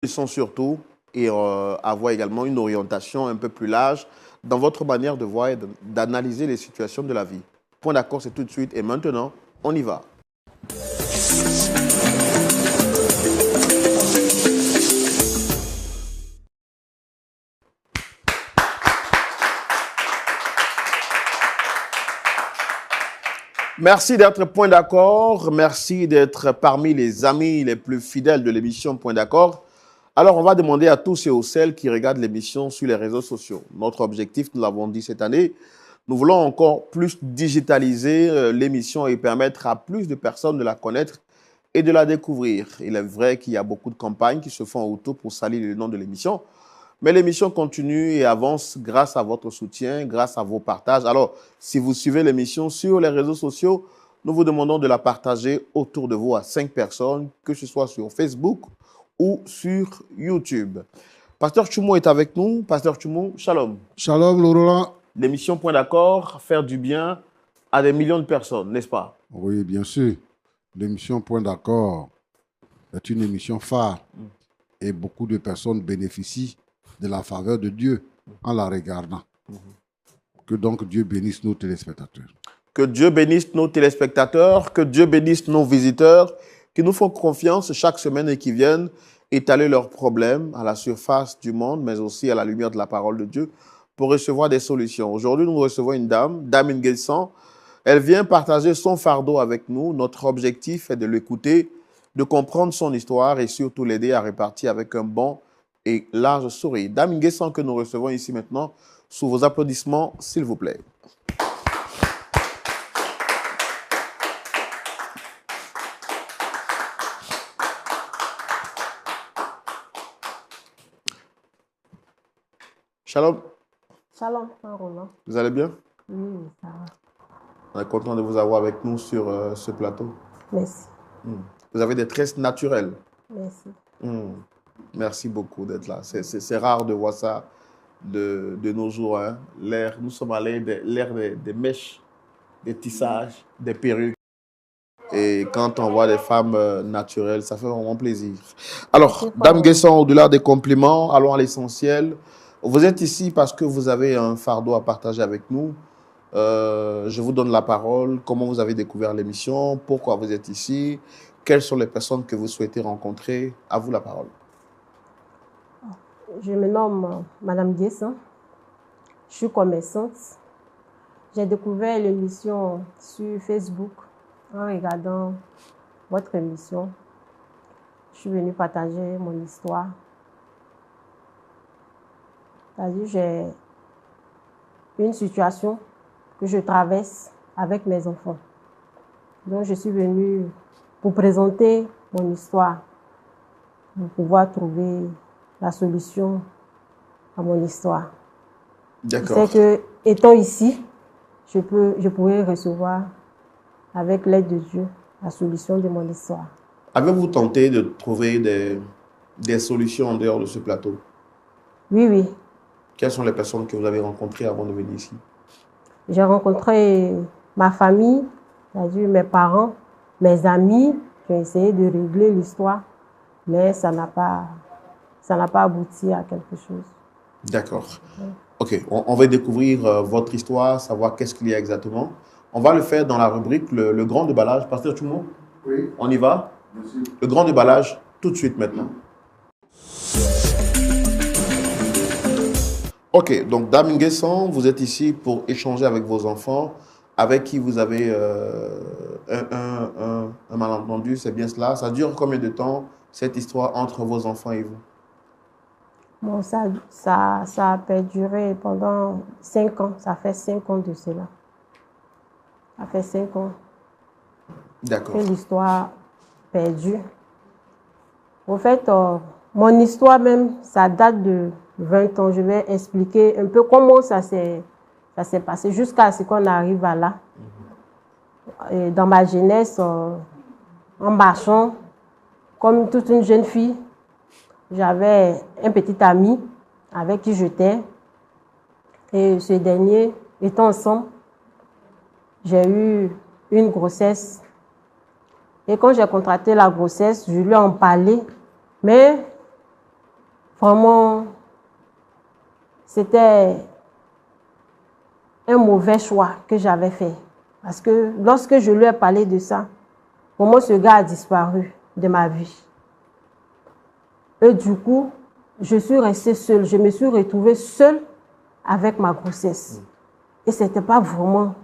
leçons surtout et avoir également une orientation un peu plus large dans votre manière de voir et d'analyser les situations de la vie. Point d'accord, c'est tout de suite et maintenant, on y va. Merci d'être Point d'accord. Merci d'être parmi les amis les plus fidèles de l'émission Point d'accord. Alors, on va demander à tous et aux celles qui regardent l'émission sur les réseaux sociaux. Notre objectif, nous l'avons dit cette année, nous voulons encore plus digitaliser l'émission et permettre à plus de personnes de la connaître et de la découvrir. Il est vrai qu'il y a beaucoup de campagnes qui se font autour pour salir le nom de l'émission. Mais l'émission continue et avance grâce à votre soutien, grâce à vos partages. Alors, si vous suivez l'émission sur les réseaux sociaux, nous vous demandons de la partager autour de vous à 5 personnes, que ce soit sur Facebook ou sur YouTube. Pasteur Tchoumo est avec nous. Pasteur Tchoumo, shalom. Shalom, Laurent. L'émission Point d'accord, faire du bien à des millions de personnes, n'est-ce pas? Oui, bien sûr. L'émission Point d'accord est une émission phare et beaucoup de personnes bénéficient de la faveur de Dieu en la regardant. Que donc Dieu bénisse nos téléspectateurs. Que Dieu bénisse nos téléspectateurs, que Dieu bénisse nos visiteurs qui nous font confiance chaque semaine et qui viennent étaler leurs problèmes à la surface du monde, mais aussi à la lumière de la parole de Dieu pour recevoir des solutions. Aujourd'hui, nous recevons une dame, Dame Nguessan. Elle vient partager son fardeau avec nous. Notre objectif est de l'écouter, de comprendre son histoire et surtout l'aider à répartir avec un bon et large sourire. Dame Nguessan que nous recevons ici maintenant, sous vos applaudissements, s'il vous plaît. Shalom. Shalom, Roland. Vous allez bien? Oui, ça va. On est content de vous avoir avec nous sur ce plateau. Merci. Vous avez des traits naturels. Merci. Merci beaucoup d'être là. C'est rare de voir ça de nos jours. Hein. Nous sommes à l'ère des mèches, des tissages, des perruques. Et quand on voit des femmes naturelles, ça fait vraiment plaisir. Alors, Dame Nguessan, au-delà des compliments, allons à l'essentiel. Vous êtes ici parce que vous avez un fardeau à partager avec nous. Je vous donne la parole. Comment vous avez découvert l'émission? Pourquoi vous êtes ici? Quelles sont les personnes que vous souhaitez rencontrer? À vous la parole. Je me nomme Madame Nguessan. Je suis commerçante. J'ai découvert l'émission sur Facebook en regardant votre émission. Je suis venue partager mon histoire. C'est-à-dire, j'ai une situation que je traverse avec mes enfants. Donc, je suis venue pour présenter mon histoire, pour pouvoir trouver la solution à mon histoire. D'accord. Je sais que, étant ici, je pourrais recevoir, avec l'aide de Dieu, la solution de mon histoire. Avez-vous tenté de trouver des solutions en dehors de ce plateau? Oui, oui. Quelles sont les personnes que vous avez rencontrées avant de venir ici? J'ai rencontré ma famille, c'est-à-dire mes parents, mes amis, qui ont essayé de régler l'histoire, mais ça n'a pas abouti à quelque chose. D'accord. Ok, on va découvrir votre histoire, savoir qu'est-ce qu'il y a exactement. On va le faire dans la rubrique le grand déballage. Pasteur Tchoumo? Oui. On y va? Bien sûr. Le grand déballage, tout de suite maintenant. Ok, donc Dame Nguessan, vous êtes ici pour échanger avec vos enfants, avec qui vous avez un malentendu, c'est bien cela. Ça dure combien de temps, cette histoire entre vos enfants et vous? Bon, ça a perduré pendant 5 ans. Ça fait 5 ans de cela. Ça fait 5 ans D'accord. que l'histoire perdue. En fait, mon histoire même, ça date de 20 ans. Je vais expliquer un peu comment ça s'est passé jusqu'à ce qu'on arrive à là. Et dans ma jeunesse, en marchant, comme toute une jeune fille, j'avais un petit ami avec qui j'étais. Et ce dernier, étant ensemble, j'ai eu une grossesse. Et quand j'ai contracté la grossesse, je lui ai en parlé. Mais vraiment, c'était un mauvais choix que j'avais fait. Parce que lorsque je lui ai parlé de ça, vraiment ce gars a disparu de ma vie. Et du coup, je suis restée seule. Je me suis retrouvée seule avec ma grossesse. Et ce n'était pas vraiment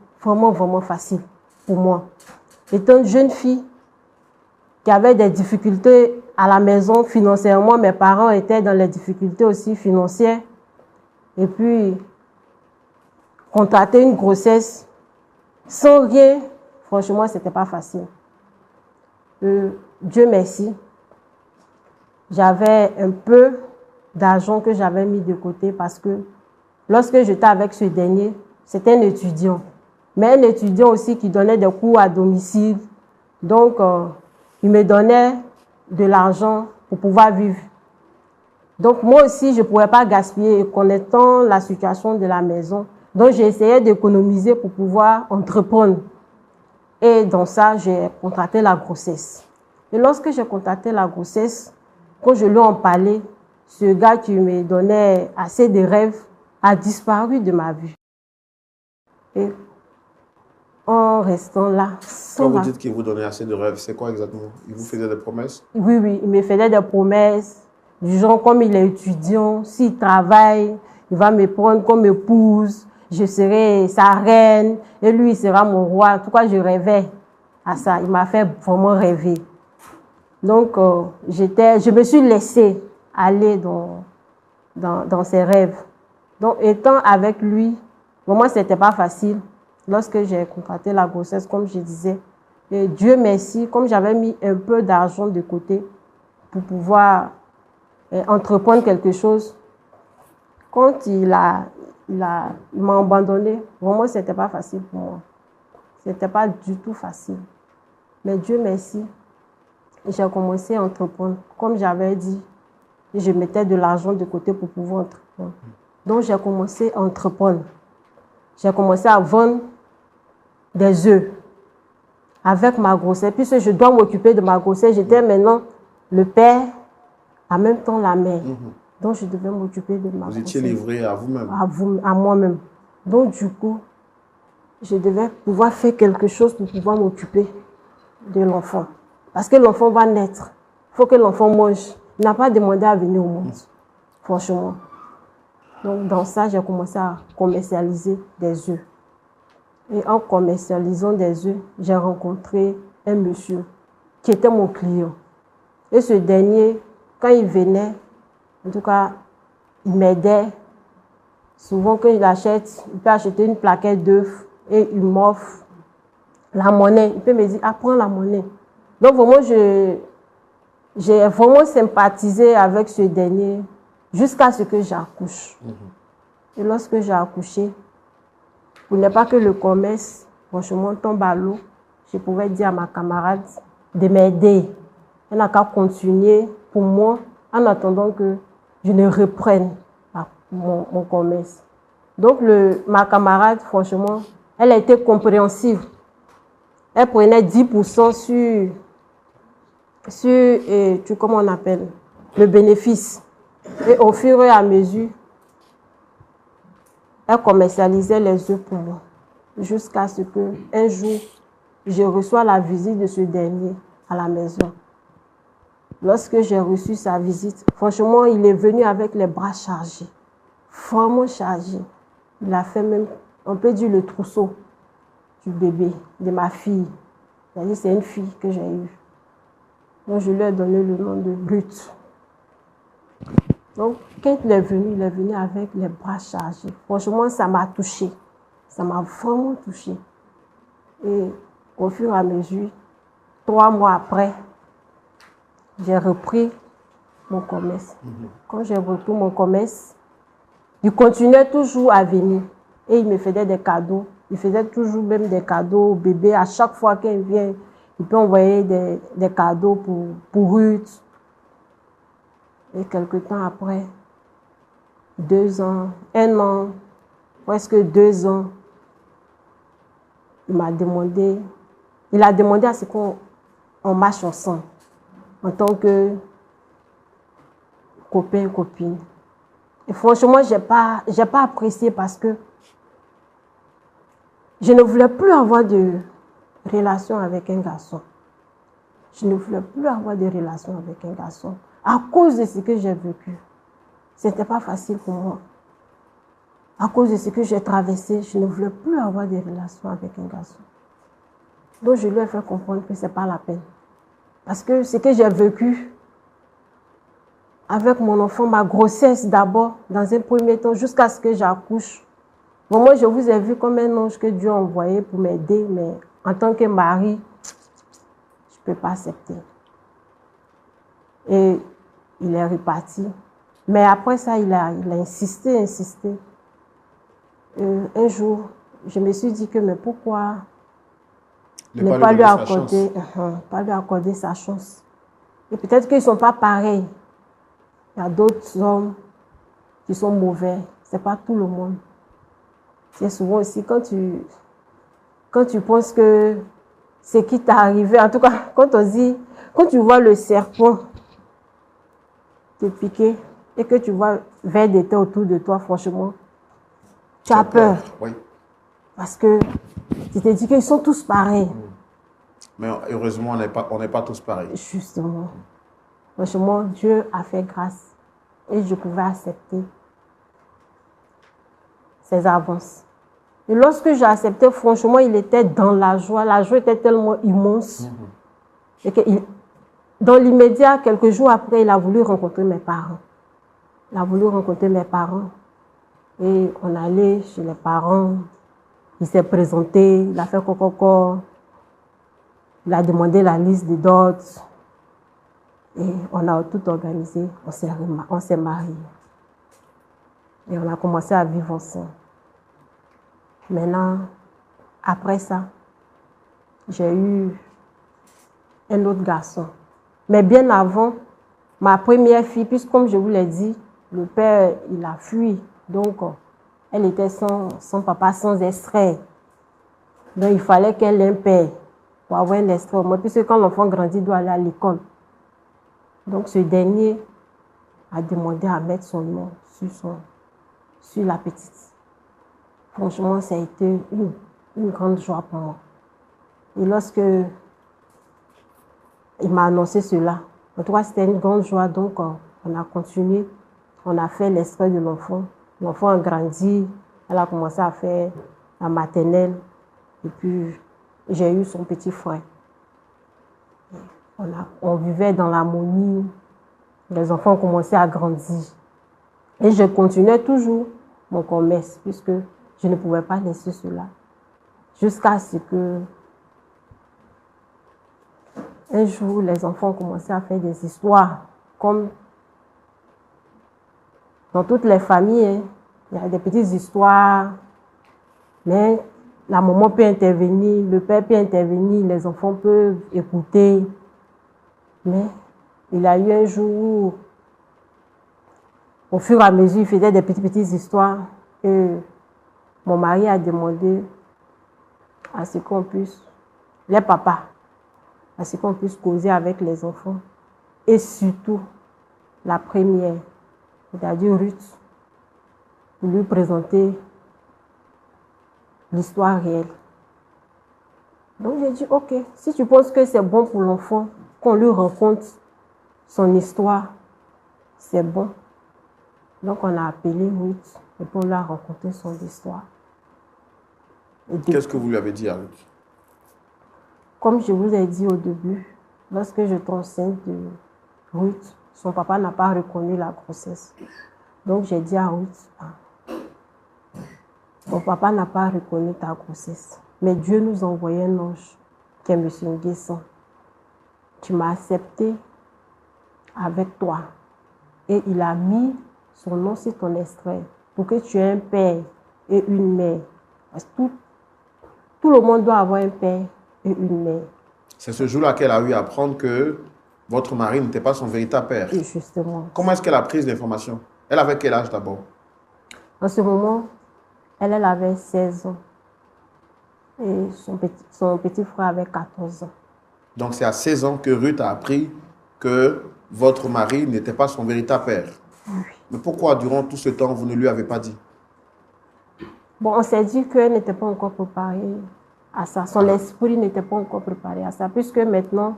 facile pour moi. Étant une jeune fille qui avait des difficultés à la maison financièrement, mes parents étaient dans les difficultés aussi financières. Et puis, contracter une grossesse sans rien, franchement, ce n'était pas facile. Dieu merci, j'avais un peu d'argent que j'avais mis de côté parce que lorsque j'étais avec ce dernier, c'était un étudiant. Mais un étudiant aussi qui donnait des cours à domicile. Donc, il me donnait de l'argent pour pouvoir vivre. Donc, moi aussi, je ne pouvais pas gaspiller, connaissant la situation de la maison. Donc, j'ai essayé d'économiser pour pouvoir entreprendre. Et dans ça, j'ai contracté la grossesse. Et lorsque j'ai contracté la grossesse, quand je lui en parlais, ce gars qui me donnait assez de rêves a disparu de ma vie. Et en restant là, Quand vous dites qu'il vous donnait assez de rêves, c'est quoi exactement? Il vous faisait des promesses? Oui, il me faisait des promesses. Du genre, comme il est étudiant, s'il travaille, il va me prendre comme épouse, je serai sa reine, et lui, il sera mon roi. En tout cas, je rêvais à ça. Il m'a fait vraiment rêver. Donc, je me suis laissée aller dans ses rêves. Donc, étant avec lui, vraiment, ce n'était pas facile. Lorsque j'ai contracté la grossesse, comme je disais, et Dieu merci, comme j'avais mis un peu d'argent de côté pour pouvoir entreprendre quelque chose, quand il m'a abandonné, vraiment, ce n'était pas facile pour moi. Ce n'était pas du tout facile. Mais Dieu merci, j'ai commencé à entreprendre. Comme j'avais dit, je mettais de l'argent de côté pour pouvoir entreprendre. Donc, j'ai commencé à entreprendre. J'ai commencé à vendre des œufs avec ma grossesse. Puisque je dois m'occuper de ma grossesse, j'étais maintenant le père, en même temps la mère. Donc, je devais m'occuper de ma grossesse. Vous étiez livré à vous-même? À moi-même. Donc, du coup, je devais pouvoir faire quelque chose pour pouvoir m'occuper de l'enfant. Parce que l'enfant va naître. Il faut que l'enfant mange. Il n'a pas demandé à venir au monde, franchement. Donc, dans ça, j'ai commencé à commercialiser des œufs. Et en commercialisant des œufs, j'ai rencontré un monsieur qui était mon client. Et ce dernier, quand il venait, en tout cas, il m'aidait. Souvent, quand il achète, il peut acheter une plaquette d'œufs et il m'offre la monnaie. Il peut me dire, ah, prends la monnaie. Donc, vraiment, j'ai vraiment sympathisé avec ce dernier jusqu'à ce que j'accouche. Et lorsque j'ai accouché, pour ne pas que le commerce, franchement, tombe à l'eau, je pouvais dire à ma camarade de m'aider. Elle n'a qu'à continuer pour moi en attendant que je ne reprenne mon commerce. Donc, ma camarade, franchement, elle a été compréhensive. Elle prenait 10% sur comment on appelle, le bénéfice. Et au fur et à mesure, elle commercialisait les œufs pour moi. Jusqu'à ce qu'un jour, je reçois la visite de ce dernier à la maison. Lorsque j'ai reçu sa visite, franchement, il est venu avec les bras chargés. Vraiment chargés. Il a fait même, on peut dire, le trousseau du bébé, de ma fille. C'est une fille que j'ai eue. Donc, je lui ai donné le nom de Ruth. Donc, quand il est venu avec les bras chargés. Franchement, ça m'a touchée. Ça m'a vraiment touchée. Et au fur et à mesure, 3 mois après, j'ai repris mon commerce. Quand j'ai repris mon commerce, il continuait toujours à venir. Et il me faisait des cadeaux. Il faisait toujours même des cadeaux au bébé. À chaque fois qu'il vient, il peut envoyer des cadeaux pour Ruth. Et quelque temps après, 2 ans, 1 an, presque 2 ans, il a demandé à ce qu'on marche ensemble en tant que copain, copine. Et franchement, j'ai pas apprécié parce que je ne voulais plus avoir de relation avec un garçon. Je ne voulais plus avoir de relation avec un garçon à cause de ce que j'ai vécu. Ce n'était pas facile pour moi. À cause de ce que j'ai traversé, je ne voulais plus avoir de relation avec un garçon. Donc, je lui ai fait comprendre que ce n'est pas la peine. Parce que ce que j'ai vécu avec mon enfant, ma grossesse d'abord, dans un premier temps, jusqu'à ce que j'accouche. Bon, moi, je vous ai vu comme un ange que Dieu a envoyé pour m'aider, mais en tant que mari, je ne peux pas accepter. Et il est reparti. Mais après ça, il a insisté. Un jour, je me suis dit que, mais pourquoi ne pas lui accorder sa chance? Et peut-être qu'ils ne sont pas pareils. Il y a d'autres hommes qui sont mauvais. Ce n'est pas tout le monde. C'est souvent aussi quand tu penses que ce qui t'est arrivé, en tout cas, quand tu vois le serpent te piquer et que tu vois vers des têtes autour de toi, franchement, tu as peur. Oui. Parce que tu te dis qu'ils sont tous pareils. Mais heureusement, on n'est pas tous pareils. Justement. Franchement, Dieu a fait grâce et je pouvais accepter ses avances. Et lorsque j'ai accepté, franchement, il était dans la joie. La joie était tellement immense. Et que dans l'immédiat, quelques jours après, il a voulu rencontrer mes parents. Et on allait chez les parents. Il s'est présenté, il a fait coco. Il a demandé la liste des dots. Et on a tout organisé. On s'est mariés. Et on a commencé à vivre ensemble. Maintenant, après ça, j'ai eu un autre garçon. Mais bien avant, ma première fille, puisque comme je vous l'ai dit, le père, il a fui. Donc, elle était sans papa, sans extrait. Donc, il fallait qu'elle ait un père pour avoir un extrait au moins, puisque quand l'enfant grandit, il doit aller à l'école. Donc, ce dernier a demandé à mettre son nom sur la petite. Franchement, ça a été une grande joie pour moi. Et lorsque il m'a annoncé cela, en tout cas, c'était une grande joie. Donc, on a continué. On a fait l'extrait de l'enfant. L'enfant a grandi. Elle a commencé à faire la maternelle. Et puis, j'ai eu son petit frère. On vivait dans l'harmonie. Les enfants ont commencé à grandir. Et je continuais toujours mon commerce, puisque je ne pouvais pas laisser cela. Jusqu'à ce que, un jour, les enfants ont commencé à faire des histoires. Comme dans toutes les familles, hein, il y a des petites histoires. Mais la maman peut intervenir, le père peut intervenir, les enfants peuvent écouter. Mais il y a eu un jour où, au fur et à mesure, il faisait des petites histoires. Et mon mari a demandé à ce qu'on puisse, les papas, à ce qu'on puisse causer avec les enfants. Et surtout, la première, c'est-à-dire Ruth, pour lui présenter l'histoire réelle. Donc j'ai dit, ok, si tu penses que c'est bon pour l'enfant, qu'on lui raconte son histoire, c'est bon. Donc on a appelé Ruth et pour lui raconter son histoire. Qu'est-ce que vous lui avez dit à Ruth? Comme je vous ai dit au début, lorsque je tombe enceinte de Ruth, son papa n'a pas reconnu la grossesse. Donc j'ai dit à Ruth, ton papa n'a pas reconnu ta grossesse. Mais Dieu nous a envoyé un ange qui est M. Nguessan. Tu m'as accepté avec toi. Et il a mis son nom sur ton extrait pour que tu aies un père et une mère. Parce que tout le monde doit avoir un père et une mère. C'est ce jour-là qu'elle a eu à apprendre que votre mari n'était pas son véritable père. Et justement. Comment est-ce qu'elle a pris l'information? Elle avait quel âge d'abord? En ce moment, elle avait 16 ans. Et son petit frère avait 14 ans. Donc c'est à 16 ans que Ruth a appris que votre mari n'était pas son véritable père. Oui. Mais pourquoi, durant tout ce temps, vous ne lui avez pas dit? Bon, on s'est dit qu'elle n'était pas encore préparée à ça. Son esprit n'était pas encore préparé à ça. Puisque maintenant,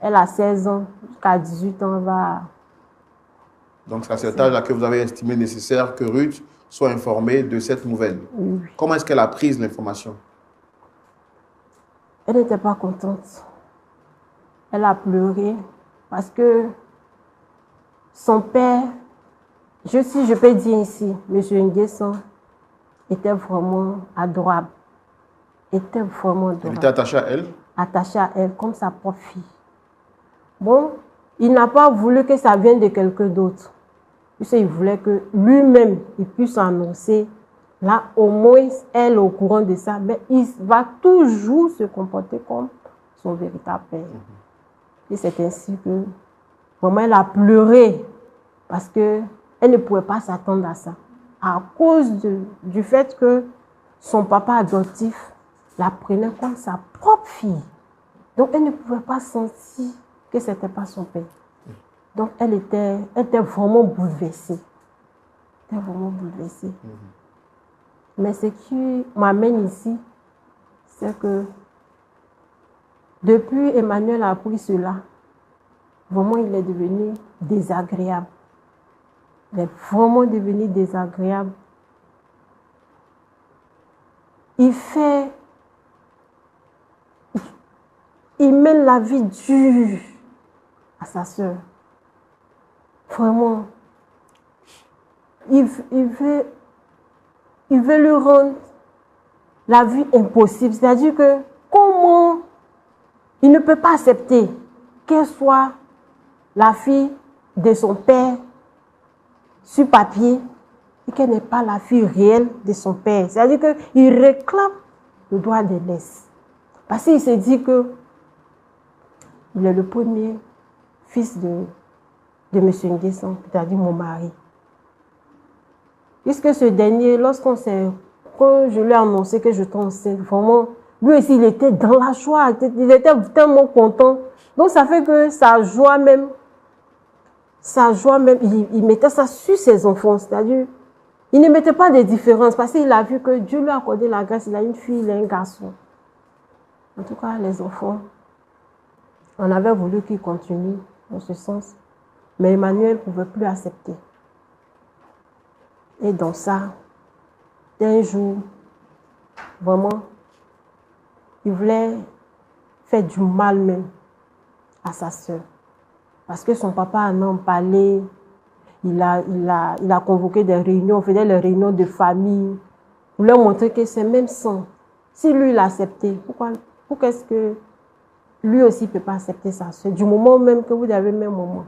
elle a 16 ans, jusqu'à 18 ans, elle va... Donc, c'est à cet âge-là que vous avez estimé nécessaire que Ruth soit informée de cette nouvelle. Oui. Comment est-ce qu'elle a pris l'information? Elle n'était pas contente. Elle a pleuré parce que son père, si je peux dire ici, M. Nguesson, était vraiment adorable. Était vraiment adorable. Il était attaché à elle? Attaché à elle comme sa propre fille. Bon, il n'a pas voulu que ça vienne de quelqu'un d'autre. Il voulait que lui-même, il puisse annoncer. Là, au moins, elle est au courant de ça. Mais il va toujours se comporter comme son véritable père. Et c'est ainsi que, vraiment, elle a pleuré. Parce qu'elle ne pouvait pas s'attendre à ça. À cause du fait que son papa adoptif la prenait comme sa propre fille. Donc, elle ne pouvait pas sentir que ce n'était pas son père. Donc, elle était vraiment bouleversée. Elle était vraiment bouleversée. Mais ce qui m'amène ici, c'est que depuis Emmanuel a appris cela, vraiment, il est devenu désagréable. Il est vraiment devenu désagréable. Il mène la vie dure à sa sœur. Vraiment. Il veut lui rendre la vie impossible. C'est-à-dire que comment il ne peut pas accepter qu'elle soit la fille de son père sur papier et qu'elle n'est pas la fille réelle de son père. C'est-à-dire qu'il réclame le droit d'aînesse. Parce qu'il se dit que il est le premier fils de M. Nguesson, c'est-à-dire mon mari. Puisque ce dernier, quand je lui ai annoncé que je j'étais enceinte, vraiment, lui aussi, il était dans la joie, il était tellement content. Donc, ça fait que sa joie même, il mettait ça sur ses enfants, c'est-à-dire, il ne mettait pas de différence, parce qu'il a vu que Dieu lui a accordé la grâce, il a une fille, il a un garçon. En tout cas, les enfants, on avait voulu qu'ils continuent dans ce sens, mais Emmanuel ne pouvait plus accepter. Et dans ça, un jour, vraiment, il voulait faire du mal même à sa sœur. Parce que son papa en a parlé, il a convoqué des réunions, on faisait les réunions de famille. Il voulait montrer que c'est même sang. Si lui, il a accepté, pourquoi est-ce que lui aussi ne peut pas accepter sa sœur? Du moment même que vous avez même moment.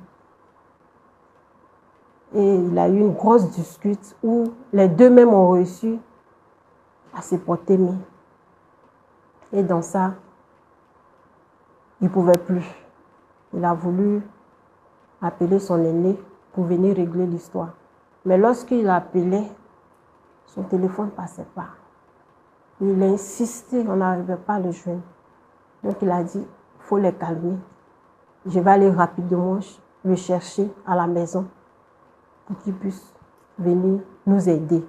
Et il a eu une grosse dispute où les deux mêmes ont réussi à se porter main. Et dans ça, il ne pouvait plus. Il a voulu appeler son aîné pour venir régler l'histoire. Mais lorsqu'il appelait, son téléphone ne passait pas. Il a insisté, on n'arrivait pas à le joindre. Donc il a dit, il faut les calmer. Je vais aller rapidement le chercher à la maison pour qu'il puisse venir nous aider.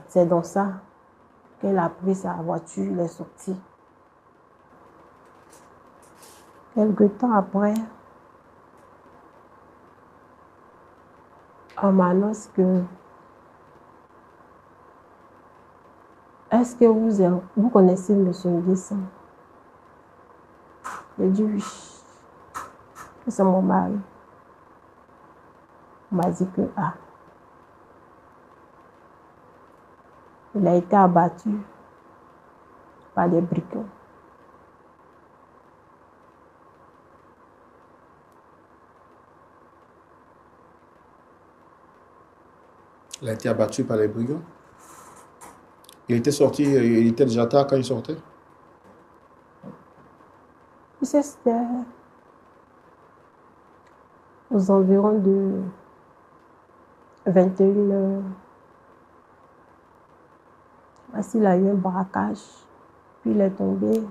C'est dans ça qu'elle a pris sa voiture, elle est sortie. Quelque temps après, on m'annonce que est-ce que vous connaissez M. Nguesson? J'ai dit oui, c'est mon mari. On m'a dit que il a été abattu par des brigands. Il a été abattu par les brigands. Il était sorti, il était déjà tard quand il sortait. C'était aux environs de 21h. Parce qu'il a eu un braquage, puis il est tombé.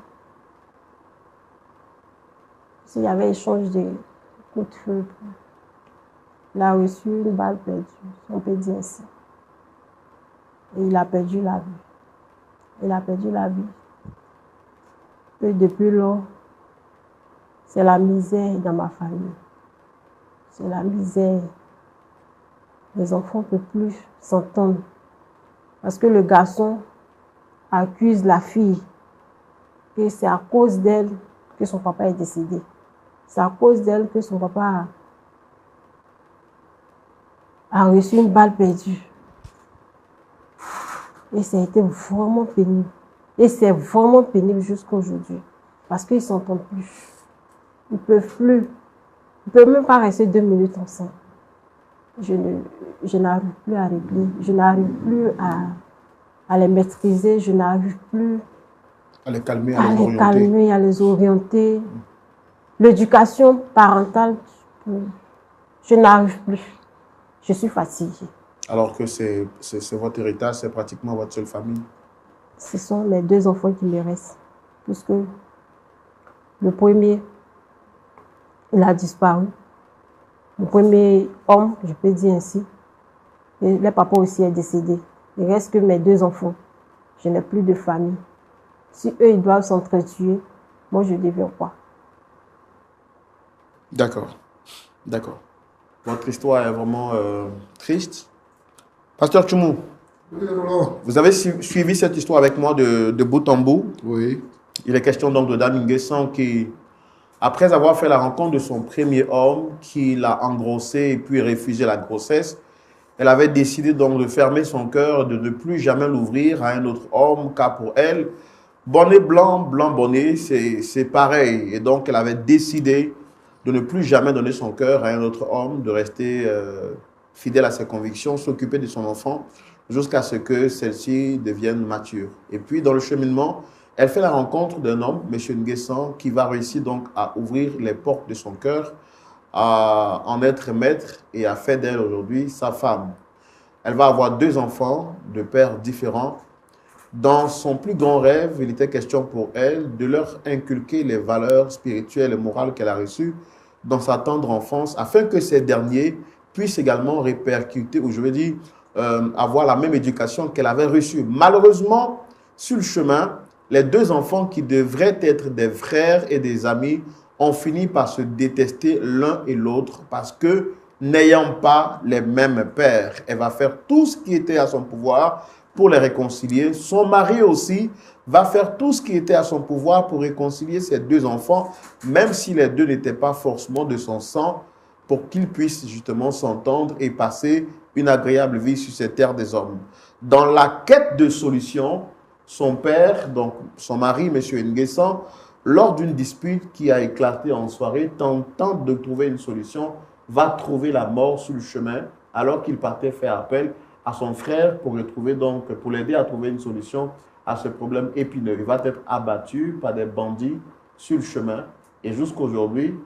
Il y avait échange coup de feu. Il a reçu une balle perdue, on peut dire ainsi. Et il a perdu la vie. Il a perdu la vie. Et depuis lors, c'est la misère dans ma famille. C'est la misère. Les enfants ne peuvent plus s'entendre. Parce que le garçon accuse la fille que c'est à cause d'elle que son papa est décédé. C'est à cause d'elle que son papa a reçu une balle perdue. Et ça a été vraiment pénible. Et c'est vraiment pénible jusqu'à aujourd'hui. Parce qu'ils ne s'entendent plus. Ils ne peuvent plus. Ils ne peuvent même pas rester 2 minutes ensemble. Je n'arrive plus à régler. Je n'arrive plus à les maîtriser. Je n'arrive plus À les calmer, à les orienter. L'éducation parentale, je n'arrive plus. Je suis fatiguée. Alors que c'est votre héritage, c'est pratiquement votre seule famille. Ce sont mes 2 enfants qui me restent. Puisque le premier, il a disparu. Le premier homme, je peux dire ainsi. Et le papa aussi est décédé. Il reste que mes 2 enfants. Je n'ai plus de famille. Si eux, ils doivent s'entretuer, moi, je deviens quoi? D'accord. D'accord. Votre histoire est vraiment triste. Pasteur Tchoumou, Oui, Roland. vous avez suivi cette histoire avec moi de bout en bout. Oui. Il est question donc de Dame Nguessan qui, après avoir fait la rencontre de son premier homme, qui l'a engrossé et puis refusé la grossesse, elle avait décidé donc de fermer son cœur, de ne plus jamais l'ouvrir à un autre homme, car pour elle, bonnet blanc, blanc bonnet, c'est pareil. Et donc, elle avait décidé de ne plus jamais donner son cœur à un autre homme, de rester fidèle à ses convictions, s'occuper de son enfant, jusqu'à ce que celle-ci devienne mature. Et puis, dans le cheminement, elle fait la rencontre d'un homme, M. Nguessan, qui va réussir donc à ouvrir les portes de son cœur, à en être maître et à faire d'elle aujourd'hui sa femme. Elle va avoir 2 enfants de pères différents. Dans son plus grand rêve, il était question pour elle de leur inculquer les valeurs spirituelles et morales qu'elle a reçues dans sa tendre enfance, afin que ces derniers puissent également répercuter, ou je veux dire, avoir la même éducation qu'elle avait reçue. Malheureusement, sur le chemin, les 2 enfants qui devraient être des frères et des amis ont fini par se détester l'un et l'autre parce que, n'ayant pas les mêmes pères, elle va faire tout ce qui était à son pouvoir pour les réconcilier. Son mari aussi va faire tout ce qui était à son pouvoir pour réconcilier ses 2 enfants, même si les 2 n'étaient pas forcément de son sang, pour qu'ils puissent justement s'entendre et passer une agréable vie sur ces terres des hommes. Dans la quête de solution, son père, donc son mari, M. Nguessan, lors d'une dispute qui a éclaté en soirée, tentant de trouver une solution, va trouver la mort sur le chemin, alors qu'il partait faire appel à son frère pour l'aider à trouver une solution à ce problème épineux. Il va être abattu par des bandits sur le chemin et jusqu'aujourd'hui,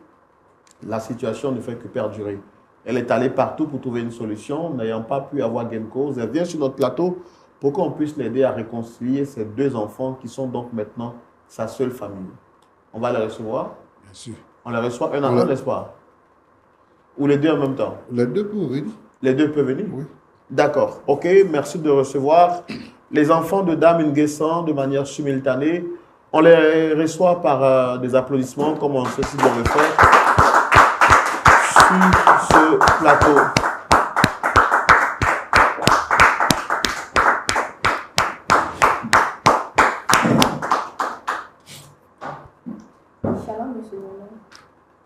la situation ne fait que perdurer. Elle est allée partout pour trouver une solution, n'ayant pas pu avoir gain de cause. Elle vient sur notre plateau pour qu'on puisse l'aider à réconcilier ses 2 enfants qui sont donc maintenant sa seule famille. On va les recevoir. Bien sûr. On les reçoit un à un, n'est-ce pas? Ou les 2 en même temps? Les 2 peuvent venir. Les 2 peuvent venir? Oui. D'accord. OK, merci de recevoir les enfants de Dame Nguessan de manière simultanée. On les reçoit par des applaudissements, comme on sait si bien le faire, sur ce plateau. Shalom, monsieur Roland.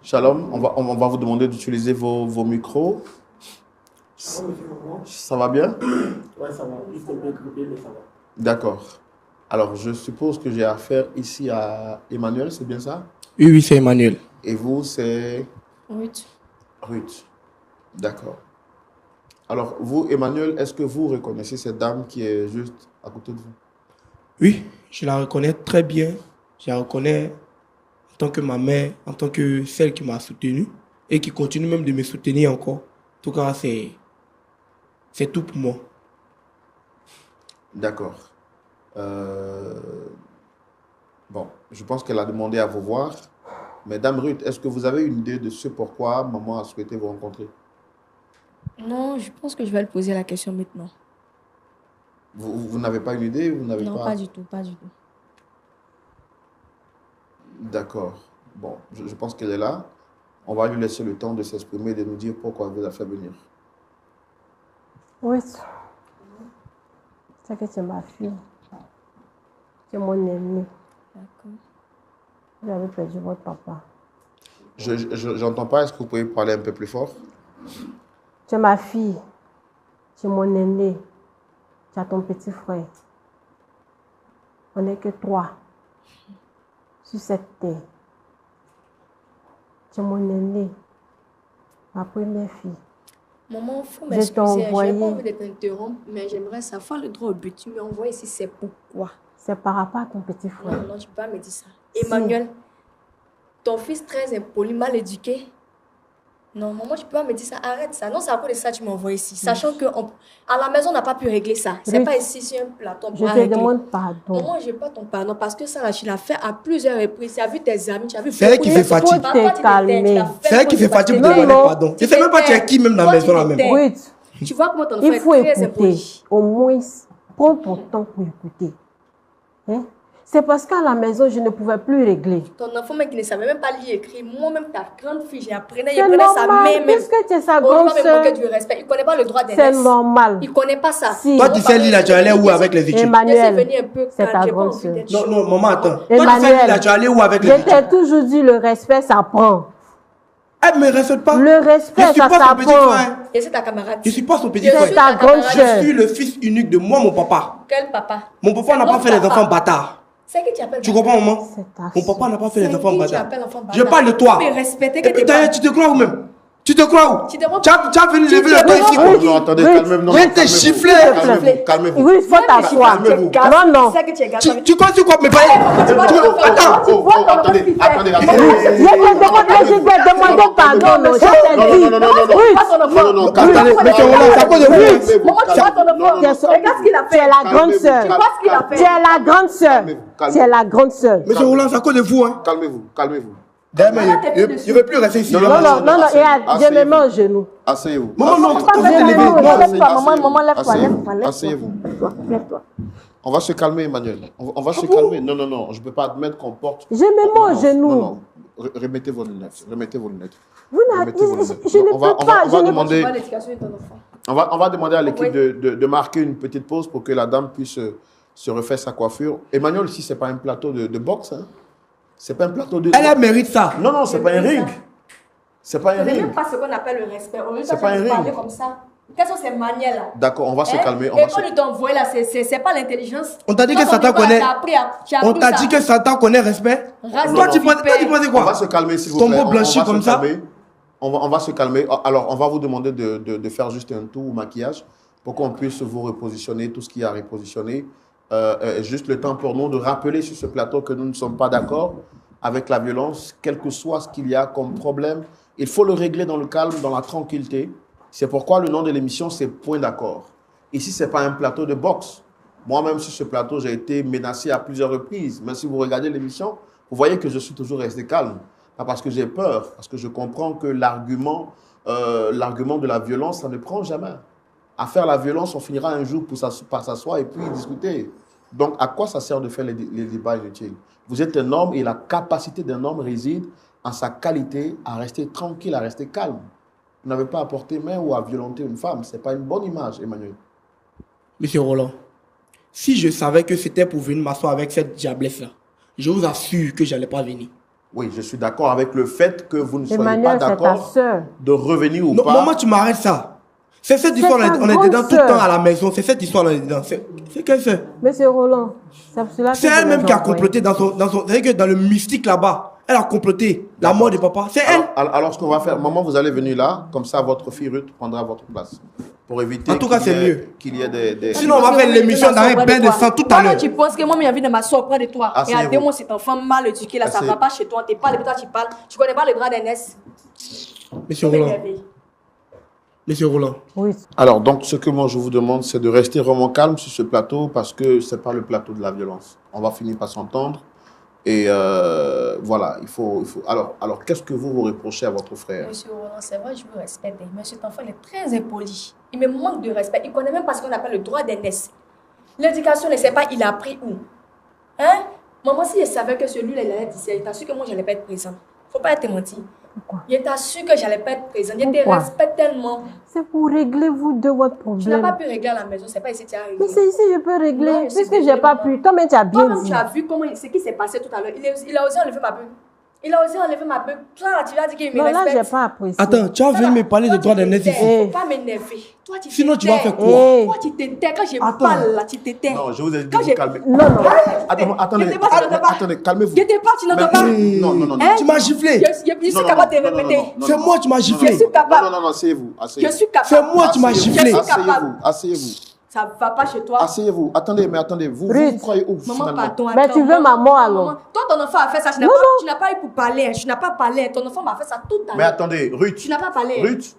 Shalom, on va vous demander d'utiliser vos micros. Ça va bien? Ouais, ça va. Juste un peu grippé, mais ça va. D'accord. Alors, je suppose que j'ai affaire ici à Emmanuel, c'est bien ça? Oui, oui, c'est Emmanuel. Et vous, c'est Ruth. Ruth. D'accord. Alors, vous, Emmanuel, est-ce que vous reconnaissez cette dame qui est juste à côté de vous? Oui, je la reconnais très bien. Je la reconnais en tant que ma mère, en tant que celle qui m'a soutenu et qui continue même de me soutenir encore. En tout cas, c'est tout pour moi. D'accord. Bon, je pense qu'elle a demandé à vous voir, Mesdames Ruth, est-ce que vous avez une idée de ce pourquoi maman a souhaité vous rencontrer? Non, je pense que je vais lui poser la question maintenant. Vous n'avez pas une idée? Vous n'avez Non, pas... pas du tout, pas du tout. D'accord. Bon, je pense qu'elle est là. On va lui laisser le temps de s'exprimer et de nous dire pourquoi elle vous a fait venir. Oui. C'est que c'est ma fille. C'est mon aîné. D'accord. Vous avez perdu votre papa. J'entends pas. Est-ce que vous pouvez parler un peu plus fort? C'est ma fille. C'est mon aîné. Tu as ton petit frère. On n'est que 3 sur cette terre. C'est mon aîné. Ma première fille. Maman, il faut Je m'excuser. t'ai Je n'ai envoyé. pas envie de t'interrompre, mais j'aimerais savoir le droit au but. Tu m'as envoyé ici, c'est pourquoi? C'est par rapport à ton petit frère. Non, non, tu peux pas me dire ça. Emmanuel, ton fils très impoli, mal éduqué. Non, maman, tu peux pas me dire ça. Arrête ça. Non, c'est à cause de ça que tu m'as envoyé ici. Sachant qu'à la maison, on n'a pas pu régler ça. C'est Ruth, pas ici sur un plateau. Je te demande pardon. Maman, je n'ai pas ton pardon parce que ça, là, tu l'as fait à plusieurs reprises. Tu as vu tes amis, tu as vu... C'est elle qui fait fatigue. Faut te calmer. C'est elle qui fait fatigue pour Non, demander non. pardon. Je ne sais même pas tu es qui même dans la maison là même. Ruth, Tu vois comment ton enfant il est faut très écouter. impoli. Au moins, prends ton temps pour écouter. Hein? C'est parce qu'à la maison, je ne pouvais plus régler. Ton enfant même qui ne savait même pas lire et écrire. Moi-même, ta grande fille, C'est prenais sa main normal, même. puisque tu es sa On grande doit me sœur. manquer du respect. Il ne connaît pas le droit des C'est laisses. normal. Il ne connaît pas ça. Si. Toi, tu sais lire là, tu allais où avec les études? Je sais Emmanuel, venir un peu c'est calme, ta j'ai pas grande envie sœur. d'être Non, chaud. non, maman, attends. Toi, tu sais Emmanuel, lire là, tu allais où avec les je études? t'ai toujours dit, le respect, ça prend. Elle ne me respecte pas. Le respect, Je suis ça pas son petit s'apprend. frère. Et c'est ta camarade. Je ne suis pas son petit Je C'est frère. suis ta grande camarade. sœur. Je suis le fils unique de moi, mon papa. Quel papa? Mon papa n'a pas Notre fait les papa. enfants bâtards. C'est qui tu appelles Tu bâtard? comprends, maman? C'est ta Mon papa sœur. n'a pas fait C'est les enfants qui tu bâtards. appelles enfant Je bâtard? parle de toi. Mais respecter Et que puis t'es d'ailleurs, pas- tu te crois où même? Tu te crois où? Tu te crois- Tu as venu Tu lever te le doigt crois- ici. Oui. Non, attendez, Oui. calmez-vous. Non, Je non, t'ai calmez-vous. chifflé. Calmez-vous, calmez-vous. Oui, faut t'asseoir. Calmez-vous. Non, non. C'est que tu es gâteau. Tu crois sur quoi me parler? Attendez, attendez. Je te demande, je vais demander pardon. Non, je t'ai Non, dit. non, non, non, non, non. Oui. Non, non, non, Attendez, calmez-vous. monsieur Roland, c'est à cause de vous. Calmez-vous, Maman, tu vois ton calmez-vous. enfant. Non, non, non. Regarde ce qu'il a Tu es fait. la grande sœur. Tu vois ce qu'il a fait. Tu es la grande sœur. Calmez-vous, Tu es la grande sœur. Monsieur Roland, c'est à cause de vous. Hein. Calmez-vous, calmez-vous. D'ailleurs, je ne veux plus rester ici. Non, Non, non, non, non. Asseyez-vous. Je me mets au genou. Asseyez-vous. Maman, non, Asseyez-vous. faut pas lever. Asseyez-vous. Lève-toi, maman, Asseyez-vous. maman, lève-toi, Asseyez-vous. lève-toi, lève-toi. Asseyez-vous. Lève-toi. On va se calmer, Emmanuel. On va se calmer. Non, non, non. Je ne peux pas admettre qu'on porte. Je me mets au Non, genou. non, non. Remettez vos lunettes. Remettez vos lunettes. Vous n'avez- Remettez vos lunettes. je ne On va- peux on va- pas. on va Je ne demander- Tu vois l'éducation de ton enfant. On va demander à l'équipe Oui. de marquer une petite pause pour que la dame puisse se refaire sa coiffure. Emmanuel, ici, ce n'est pas un plateau de boxe. Hein. Ce n'est pas un plateau de... Elle mérite ça. Non, non, ce n'est pas un ring. Ce n'est pas un Ce n'est ring. même pas ce qu'on appelle le respect. On C'est pas un ring. parler comme ça. Quelles sont ces manières-là? D'accord, on va se Hein? calmer. Et quand ils t'ont envoyé là, c'est pas l'intelligence. On t'a dit que Quand Satan dit, connaît. tu as On appris t'a ça. dit que Satan connaît respect. Race Toi, de tu pensais vipère. On va quoi? se calmer, s'il vous Ton plaît. beau blanchi va se comme ça. calmer. On va se calmer. Alors, on va vous demander de faire juste un tour au maquillage pour qu'on puisse vous repositionner tout ce qu'il y a à repositionner. Juste le temps pour nous de rappeler sur ce plateau que nous ne sommes pas d'accord avec la violence, quel que soit ce qu'il y a comme problème. Il faut le régler dans le calme, dans la tranquillité. C'est pourquoi le nom de l'émission, c'est Point d'accord. Ici, ce n'est pas un plateau de boxe. Moi-même, sur ce plateau, j'ai été menacé à plusieurs reprises. Mais si vous regardez l'émission, vous voyez que je suis toujours resté calme. Pas parce que j'ai peur, parce que je comprends que l'argument de la violence, ça ne prend jamais. À faire la violence, on finira un jour par s'asseoir et puis discuter. Donc, à quoi ça sert de faire les débats inutiles? Vous êtes un homme et la capacité d'un homme réside en sa qualité à rester tranquille, à rester calme. Vous n'avez pas à porter main ou à violenter une femme. Ce n'est pas une bonne image, Emmanuel. Monsieur Roland, si je savais que c'était pour venir m'asseoir avec cette diablesse-là, je vous assure que je n'allais pas venir. Oui, je suis d'accord avec le fait que vous ne soyez pas Emmanuel, c'est ta d'accord sœur. de revenir ou Non, pas. maman, tu m'arrêtes ça. C'est cette C'est histoire, ta on est grande dedans tout le sœur. temps à la maison. C'est cette histoire, on est dedans. C'est quelle sœur? Monsieur Roland, c'est pour cela que C'est je elle-même les qui a envoie. comploté dans son. Vous savez que dans le mystique là-bas, elle a comploté la mort de papa. C'est elle. Alors, ce qu'on va faire, maman, vous allez venir là, comme ça, votre fille Ruth prendra votre place. Pour éviter En tout cas, qu'il y c'est ait- mieux. qu'il y ait des... Sinon, on va faire l'émission dans un bain de sang tout à l'heure. Tu penses que moi, j'ai envie de m'asseoir auprès de toi. Et Asseyez-vous. à deux mois, cet enfant mal éduqué, là, ça Asseyez- va pas chez toi. T'es pas depuis toi, tu parles. Tu connais pas le droit d'aînesse. Monsieur Roland. Monsieur Roland. Oui. Alors, donc, ce que moi, je vous demande, c'est de rester vraiment calme sur ce plateau parce que ce n'est pas le plateau de la violence. On va finir par s'entendre. Et voilà, il faut... Alors qu'est-ce que vous reprochez à votre frère? Monsieur Roland, c'est vrai, je vous respecte, mais cet enfant il est très impoli. Il me manque de respect. Il ne connaît même pas ce qu'on appelle le droit d'aînesse. L'éducation ne sait pas, il a appris où. Hein? Maman, si elle savait que celui-là, il allait dire, il t'a su que moi, je n'allais pas être présent. Il ne faut pas te mentir. Pourquoi? Il t'a su que je n'allais pas être présent. Il te respecte tellement. C'est pour régler vous deux votre problème. Tu n'as pas pu régler à la maison, c'est pas ici que tu as réglé. Mais c'est ici que je peux régler. Non, je suis Puisque je n'ai désolée, pas maman. pu. Toi-même, tu as bien Toi-même, dit. tu as vu comment ce qui s'est passé tout à l'heure. Il a osé enlever ma bulle. Il a osé enlever ma bulle. Toi, tu lui as dit qu'il me Non, là, respecte. je n'ai pas apprécié. Attends, tu as venu me parler de droit d'aînesse ici. Il ne faut pas m'énerver. Toi, tu Sinon, tu vas faire quoi? Eh. Toi, tu t'étais. Quand je Attends. parle là, tu t'étais. Non, je vous ai dit de Quand vous j'ai- calmer. Non, non. Attendez, J'étais pas, tu n'entends pas. attendez, calmez-vous. Je t'ai pas, tu n'entends pas. Non, non, non. Hein? Tu m'as giflé. Je suis capable de répéter. C'est moi qui m'as giflé. Je suis capable. Non, asseyez-vous. Je suis capable. C'est moi qui m'as giflé. Asseyez-vous. Ça ne va pas chez toi. Asseyez-vous. Attendez, vous Ruth. croyez où Maman, finalement? pardon. Mais attends, tu veux ma mort, alors? maman. Toi, ton enfant a fait ça. Tu n'as Non, pas, non. tu n'as pas eu pour parler. Tu n'as pas parlé. Ton enfant m'a fait ça tout à Mais l'heure. attendez, Ruth. Tu n'as pas parlé. Ruth.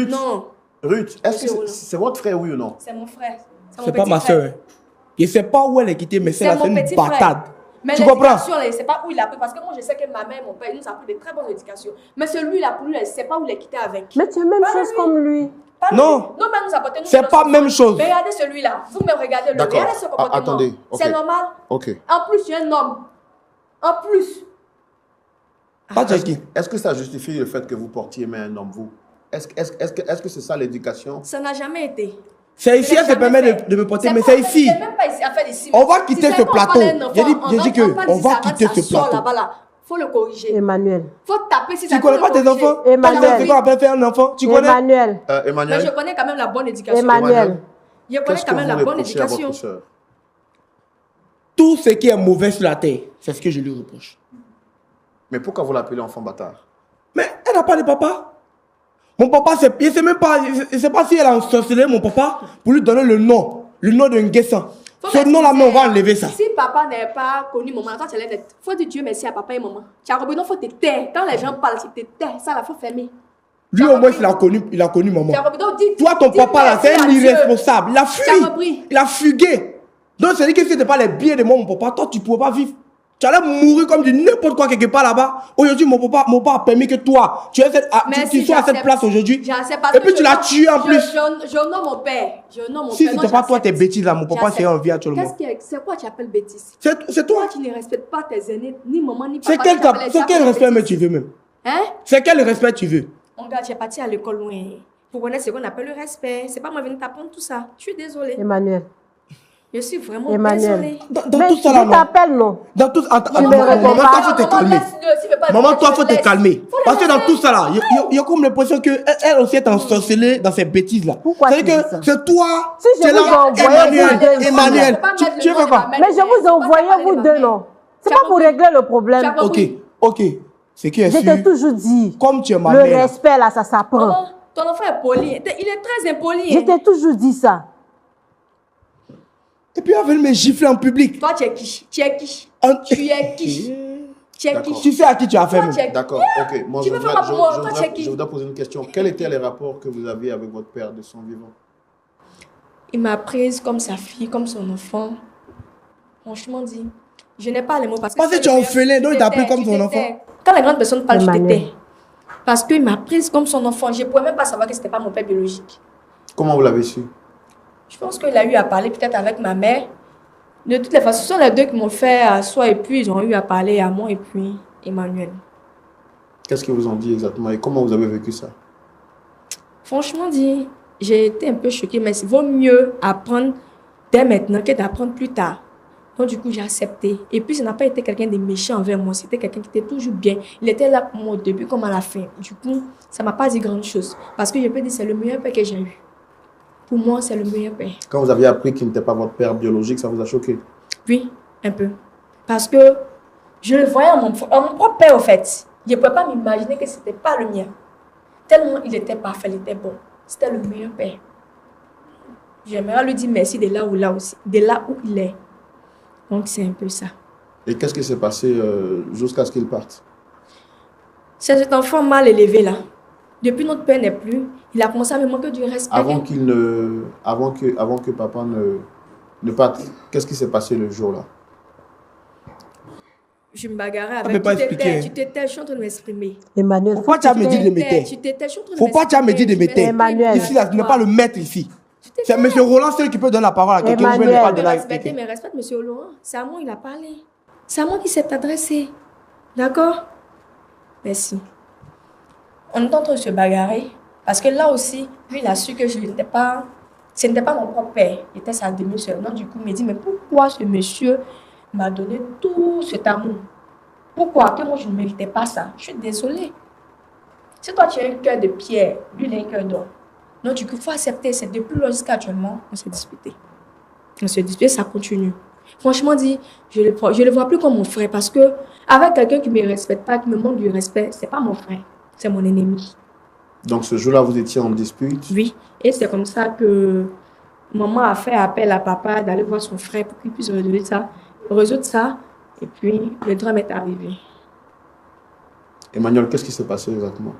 Non, Ruth, est-ce Monsieur que Roland. c'est votre frère, oui ou non? c'est mon frère. mon C'est pas petit ma frère. soeur. Je ne sais pas où elle est quittée, mais C'est c'est mon une petit bâtarde. frère. Mais Tu comprends? l'éducation, là, il ne sait pas où il a pris. Parce que moi, je sais que ma mère et mon père, ils nous ont pris de très bonnes éducations. Mais celui-là, pour lui, il ne sait pas où il est quitté avec. Mais tu es même Pas chose lui. comme lui. Pas lui. Non. Non, mais nous apportons. C'est pas même chose. Mais regardez celui-là. Vous me regardez le. D'accord. Regardez ce comportement. Attendez, ok. C'est normal. Ok. En plus, tu es un homme. En plus. Pas Jackie. Est-ce que ça justifie le fait que vous portiez main à un homme, vous? Est-ce que c'est ça l'éducation? Ça n'a jamais été. C'est ici, Je l'ai elle se jamais permet fait. de me porter, C'est mais pas- c'est ici. C'est même pas ici, affaire d'ici. On va quitter Si ce c'est pas plateau. parler d'un enfant, J'ai dit que parle on d'ici, va ça rentre, quitter ça ce sort plateau. là-bas, là. Faut le corriger. Emmanuel. Faut taper si ça Tu connais faut pas le tes corriger. enfants? Emmanuel. C'est quoi appelle faire un enfant? Tu connais? Emmanuel. Mais Emmanuel, je connais quand même la bonne éducation. Emmanuel. Je connais qu'est-ce que quand même la vous bonne reprochez à votre éducation. soeur? Tout ce qui est mauvais sur la terre, c'est ce que je lui reproche. Mais pourquoi vous l'appelez enfant bâtard? Mais elle n'a pas de papa. Mon papa, il ne sait même pas, il sait pas si elle a ensorcelé mon papa pour lui donner le nom d'un guessin. Faut Ce nom-là, mais on va enlever ça. Si papa n'est pas connu maman, toi tu allais être. Faut dire Dieu merci à papa et maman. Tu as compris, non, faut te taire. Quand les gens parlent, tu te tais. Ça là, faut fermer. Lui, au moins, il a connu maman. Tu as compris, donc dis. Toi, ton dis papa, là, merci c'est un à Dieu. irresponsable. Il a Tu as fui. compris. Il a fugué. Donc, c'est-à-dire que si ce n'était pas les billets de moi, mon papa, toi, tu ne pouvais pas vivre. Tu allais mourir comme du n'importe quoi quelque part là-bas. Aujourd'hui, mon papa a permis que toi, tu Merci, sois à cette j'accepte. place aujourd'hui. J'accepte parce Et que puis, tu je l'as nomme- tué en plus. Je honore mon père. Je honore mon Si père. ce Non, n'était pas toi, tes j'accepte. bêtises là, mon papa J'accepte. serait en vie actuellement. C'est quoi tu appelles bêtise? C'est toi. Toi, tu ne respectes pas tes aînés, ni maman, ni papa. C'est quel, tu appelles ça quel des respect mais bêtises. tu veux même? Hein? C'est quel respect tu veux? Mon gars, tu es parti à l'école loin. Pour connaître ce qu'on appelle le respect. C'est pas moi venir t'apprendre tout ça. Je suis désolée. Emmanuel. Je suis vraiment Emmanuel. désolée. Dans Mais tout ça là, je non? t'appelle, non. Dans tout attends, Tu me réponds maman, pas. toi, faut te calmer. laisse-le. S'il veut pas Maman, répondre, toi, je faut le te laisse. calmer. Faut le Parce que dans laisser. tout ça là, il y a comme l'impression qu'elle aussi est ensorcelée dans ces bêtises là. Pourquoi tu C'est-à-dire dis ça? que c'est toi, Si je c'est vous là, envoie, Emmanuel, vous deux, Emmanuel. Faut pas Tu mettre le tu nom fais de quoi? ma mère. Mais je vous Faut pas envoyais, parler de vous ma deux, mère. non. C'est Tu pas as pour compris? régler le problème. Tu as compris? Ok. Ce qui est Je sûr, t'ai toujours dit. comme tu es ma Le mère, respect, là, ça s'apprend. Maman, ton enfant est poli. Il est très impoli. Je hein. t'ai toujours dit ça. et puis elle veut me gifler en public. Toi, tu es qui? Tu es qui? En- Tu es qui? Tu es qui? Tu sais à qui tu as fait Toi, même. tu es qui? D'accord, ok. Moi, Tu je veux voudrais, faire quoi pour moi? Toi, tu es je qui? voudrais poser une question. Quels étaient les rapports que vous aviez avec votre père de son vivant? Il m'a prise comme sa fille, comme son enfant. Franchement dit, je n'ai pas les mots parce que... Parce que c'est tu es le orphelin, meilleur. donc il Tu t'a pris t'étais, comme tu son t'étais. enfant. Quand les grandes personnes parlent, tu Emmanuel. t'étais. Parce qu'il m'a prise comme son enfant. Je ne pouvais même pas savoir que ce n'était pas mon père biologique. Comment vous l'avez su? Je pense qu'il a eu à parler peut-être avec ma mère. De toutes les façons, ce sont les deux qui m'ont fait asseoir et puis ils ont eu à parler à moi et puis Emmanuel. Qu'est-ce qu'ils vous ont dit exactement et comment vous avez vécu ça? Franchement dit, j'ai été un peu choquée, mais il vaut mieux apprendre dès maintenant que d'apprendre plus tard. Donc du coup, j'ai accepté. Et puis, ça n'a pas été quelqu'un de méchant envers moi. C'était quelqu'un qui était toujours bien. Il était là pour moi au début comme à la fin. Du coup, ça ne m'a pas dit grand chose. Parce que je peux dire que c'est le meilleur père que j'ai eu. Pour moi, c'est le meilleur père. Quand vous avez appris qu'il n'était pas votre père biologique, ça vous a choqué? Oui, un peu. Parce que je le voyais à mon propre père, au fait. Je ne pouvais pas m'imaginer que ce n'était pas le mien. Tellement il était parfait, il était bon. C'était le meilleur père. J'aimerais lui dire merci de là où il est. Donc, c'est un peu ça. Et qu'est-ce qui s'est passé jusqu'à ce qu'il parte? C'est cet enfant mal élevé là. Depuis notre père n'est plus, il a commencé à me manquer du respect. Avant que papa ne parte, qu'est-ce qui s'est passé le jour-là? Je me bagarrais peut avec. pas Tu expliquer. t'étais, tu t'étais, je suis en train de m'exprimer. Emmanuel, Faut pas tu me dire de me taire. Tu t'étais, je suis en train de Faut pas tu me dire de me taire. Emmanuel. Ici, là, tu n'es pas le maître ici. C'est M. Roland seul qui peut donner la parole à quelqu'un. Emmanuel. Vous ne pas de donner à respecter, quelqu'un. mais respecte M. Laurent. C'est à moi il a parlé. C'est à moi qui s'est adressé. D'accord? Merci. On est en train de se bagarrer. Parce que là aussi, lui, il a su que ce n'était pas mon propre père. Il était sa demi-sœur. Donc, du coup, il me dit, mais pourquoi ce monsieur m'a donné tout cet amour? Pourquoi? Que moi, je ne méritais pas ça. Je suis désolée. Si toi, tu as un cœur de pierre, lui, il a un cœur d'or. Donc, du coup, il faut accepter. C'est depuis là jusqu'à actuellement, on s'est disputé. On s'est disputé, ça continue. Franchement dit, je le vois plus comme mon frère parce que avec quelqu'un qui me respecte pas, qui me manque du respect, c'est pas mon frère, c'est mon ennemi. Donc ce jour-là, vous étiez en dispute. Oui, et c'est comme ça que maman a fait appel à papa d'aller voir son frère pour qu'il puisse résoudre ça. Et puis, le drame est arrivé. Emmanuel, qu'est-ce qui s'est passé exactement?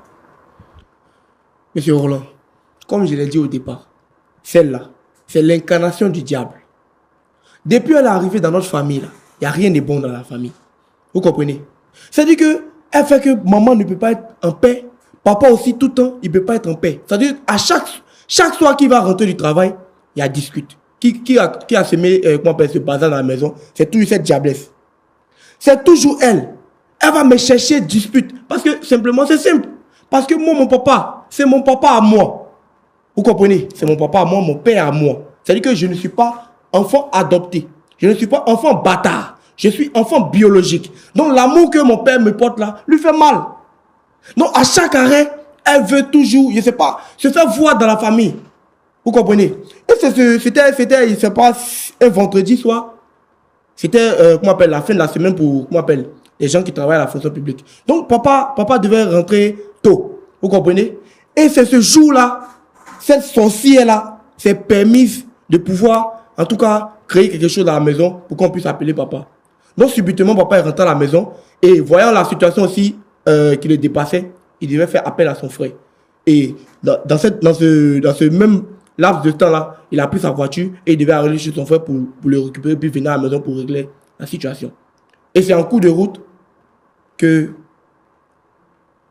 Monsieur Roland, comme je l'ai dit au départ, celle-là, c'est l'incarnation du diable. Depuis elle est arrivée dans notre famille, il n'y a rien de bon dans la famille. Vous comprenez? C'est-à-dire qu'elle fait que maman ne peut pas être en paix. Papa aussi, tout le temps, il ne peut pas être en paix. C'est-à-dire à chaque soir qu'il va rentrer du travail, il y a discute. Qui a semé comment on appelle, ce bazar dans la maison? C'est toujours cette diablesse. C'est toujours elle. Elle va me chercher dispute. Parce que simplement, c'est simple. Parce que moi, mon papa, c'est mon papa à moi. Vous comprenez? C'est mon papa à moi, mon père à moi. C'est-à-dire que je ne suis pas enfant adopté. Je ne suis pas enfant bâtard. Je suis enfant biologique. Donc l'amour que mon père me porte là, lui fait mal. Donc à chaque arrêt, elle veut toujours, je ne sais pas, se faire voir dans la famille. Vous comprenez? Et c'était, il se passe un vendredi soir. C'était, comment on appelle, la fin de la semaine pour, comment on appelle, les gens qui travaillent à la fonction publique. Donc papa devait rentrer tôt. Vous comprenez? Et c'est ce jour-là, cette sorcière-là s'est permise de pouvoir, en tout cas, créer quelque chose dans la maison pour qu'on puisse appeler papa. Donc subitement, papa est rentré à la maison et voyant la situation aussi qui le dépassait, il devait faire appel à son frère. Et dans ce même laps de temps-là, il a pris sa voiture et il devait aller chez son frère pour le récupérer puis venir à la maison pour régler la situation. Et c'est en cours de route que,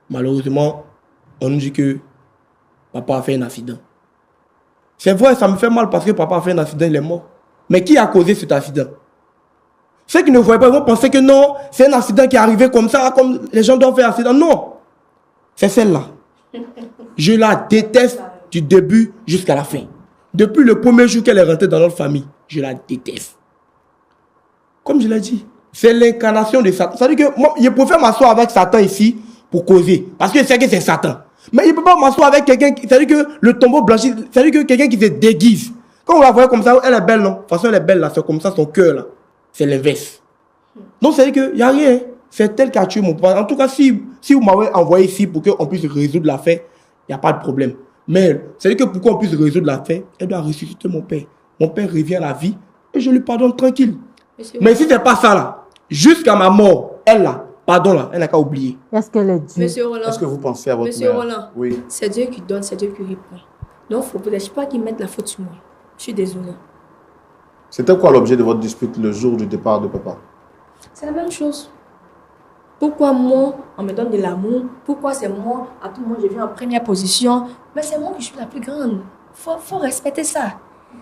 malheureusement, on nous dit que papa a fait un accident. C'est vrai, ça me fait mal parce que papa a fait un accident, il est mort. Mais qui a causé cet accident? Ceux qui ne voyaient pas, ils vont penser que non, c'est un accident qui est arrivé comme ça, comme les gens doivent faire un accident. Non, c'est celle-là. Je la déteste du début jusqu'à la fin. Depuis le premier jour qu'elle est rentrée dans notre famille, je la déteste. Comme je l'ai dit, c'est l'incarnation de Satan. C'est-à-dire que moi, je préfère m'asseoir avec Satan ici pour causer. Parce que je sais que c'est Satan. Mais il ne peut pas m'asseoir avec quelqu'un qui... C'est-à-dire que le tombeau blanchi... C'est-à-dire que quelqu'un qui se déguise. Quand on la voit comme ça, elle est belle, non? De toute façon, elle est belle, là. C'est comme ça, son cœur, là. C'est l'inverse. Donc, c'est-à-dire qu'il n'y a rien. C'est elle qui a tué mon papa. En tout cas, si vous m'avez envoyé ici pour qu'on puisse résoudre l'affaire, il n'y a pas de problème. Mais, c'est-à-dire que pour qu'on puisse résoudre l'affaire, elle doit ressusciter mon père. Mon père revient à la vie et je lui pardonne tranquille. Mais si ce n'est pas ça, là, jusqu'à ma mort, elle, là, pardon, là, elle n'a qu'à oublier. Est-ce qu'elle est Dieu? Monsieur Roland, Est-ce que vous pensez à votre Monsieur mère? Roland, Oui. c'est Dieu qui donne, c'est Dieu qui répond. Donc, il ne faut peut-être pas qu'il mette la faute sur moi. Je suis désolée. C'était quoi l'objet de votre dispute le jour du départ de papa? C'est la même chose. Pourquoi moi, on me donne de l'amour? Pourquoi c'est moi, à tout le monde, je viens en première position? Mais c'est moi qui suis la plus grande. Faut respecter ça.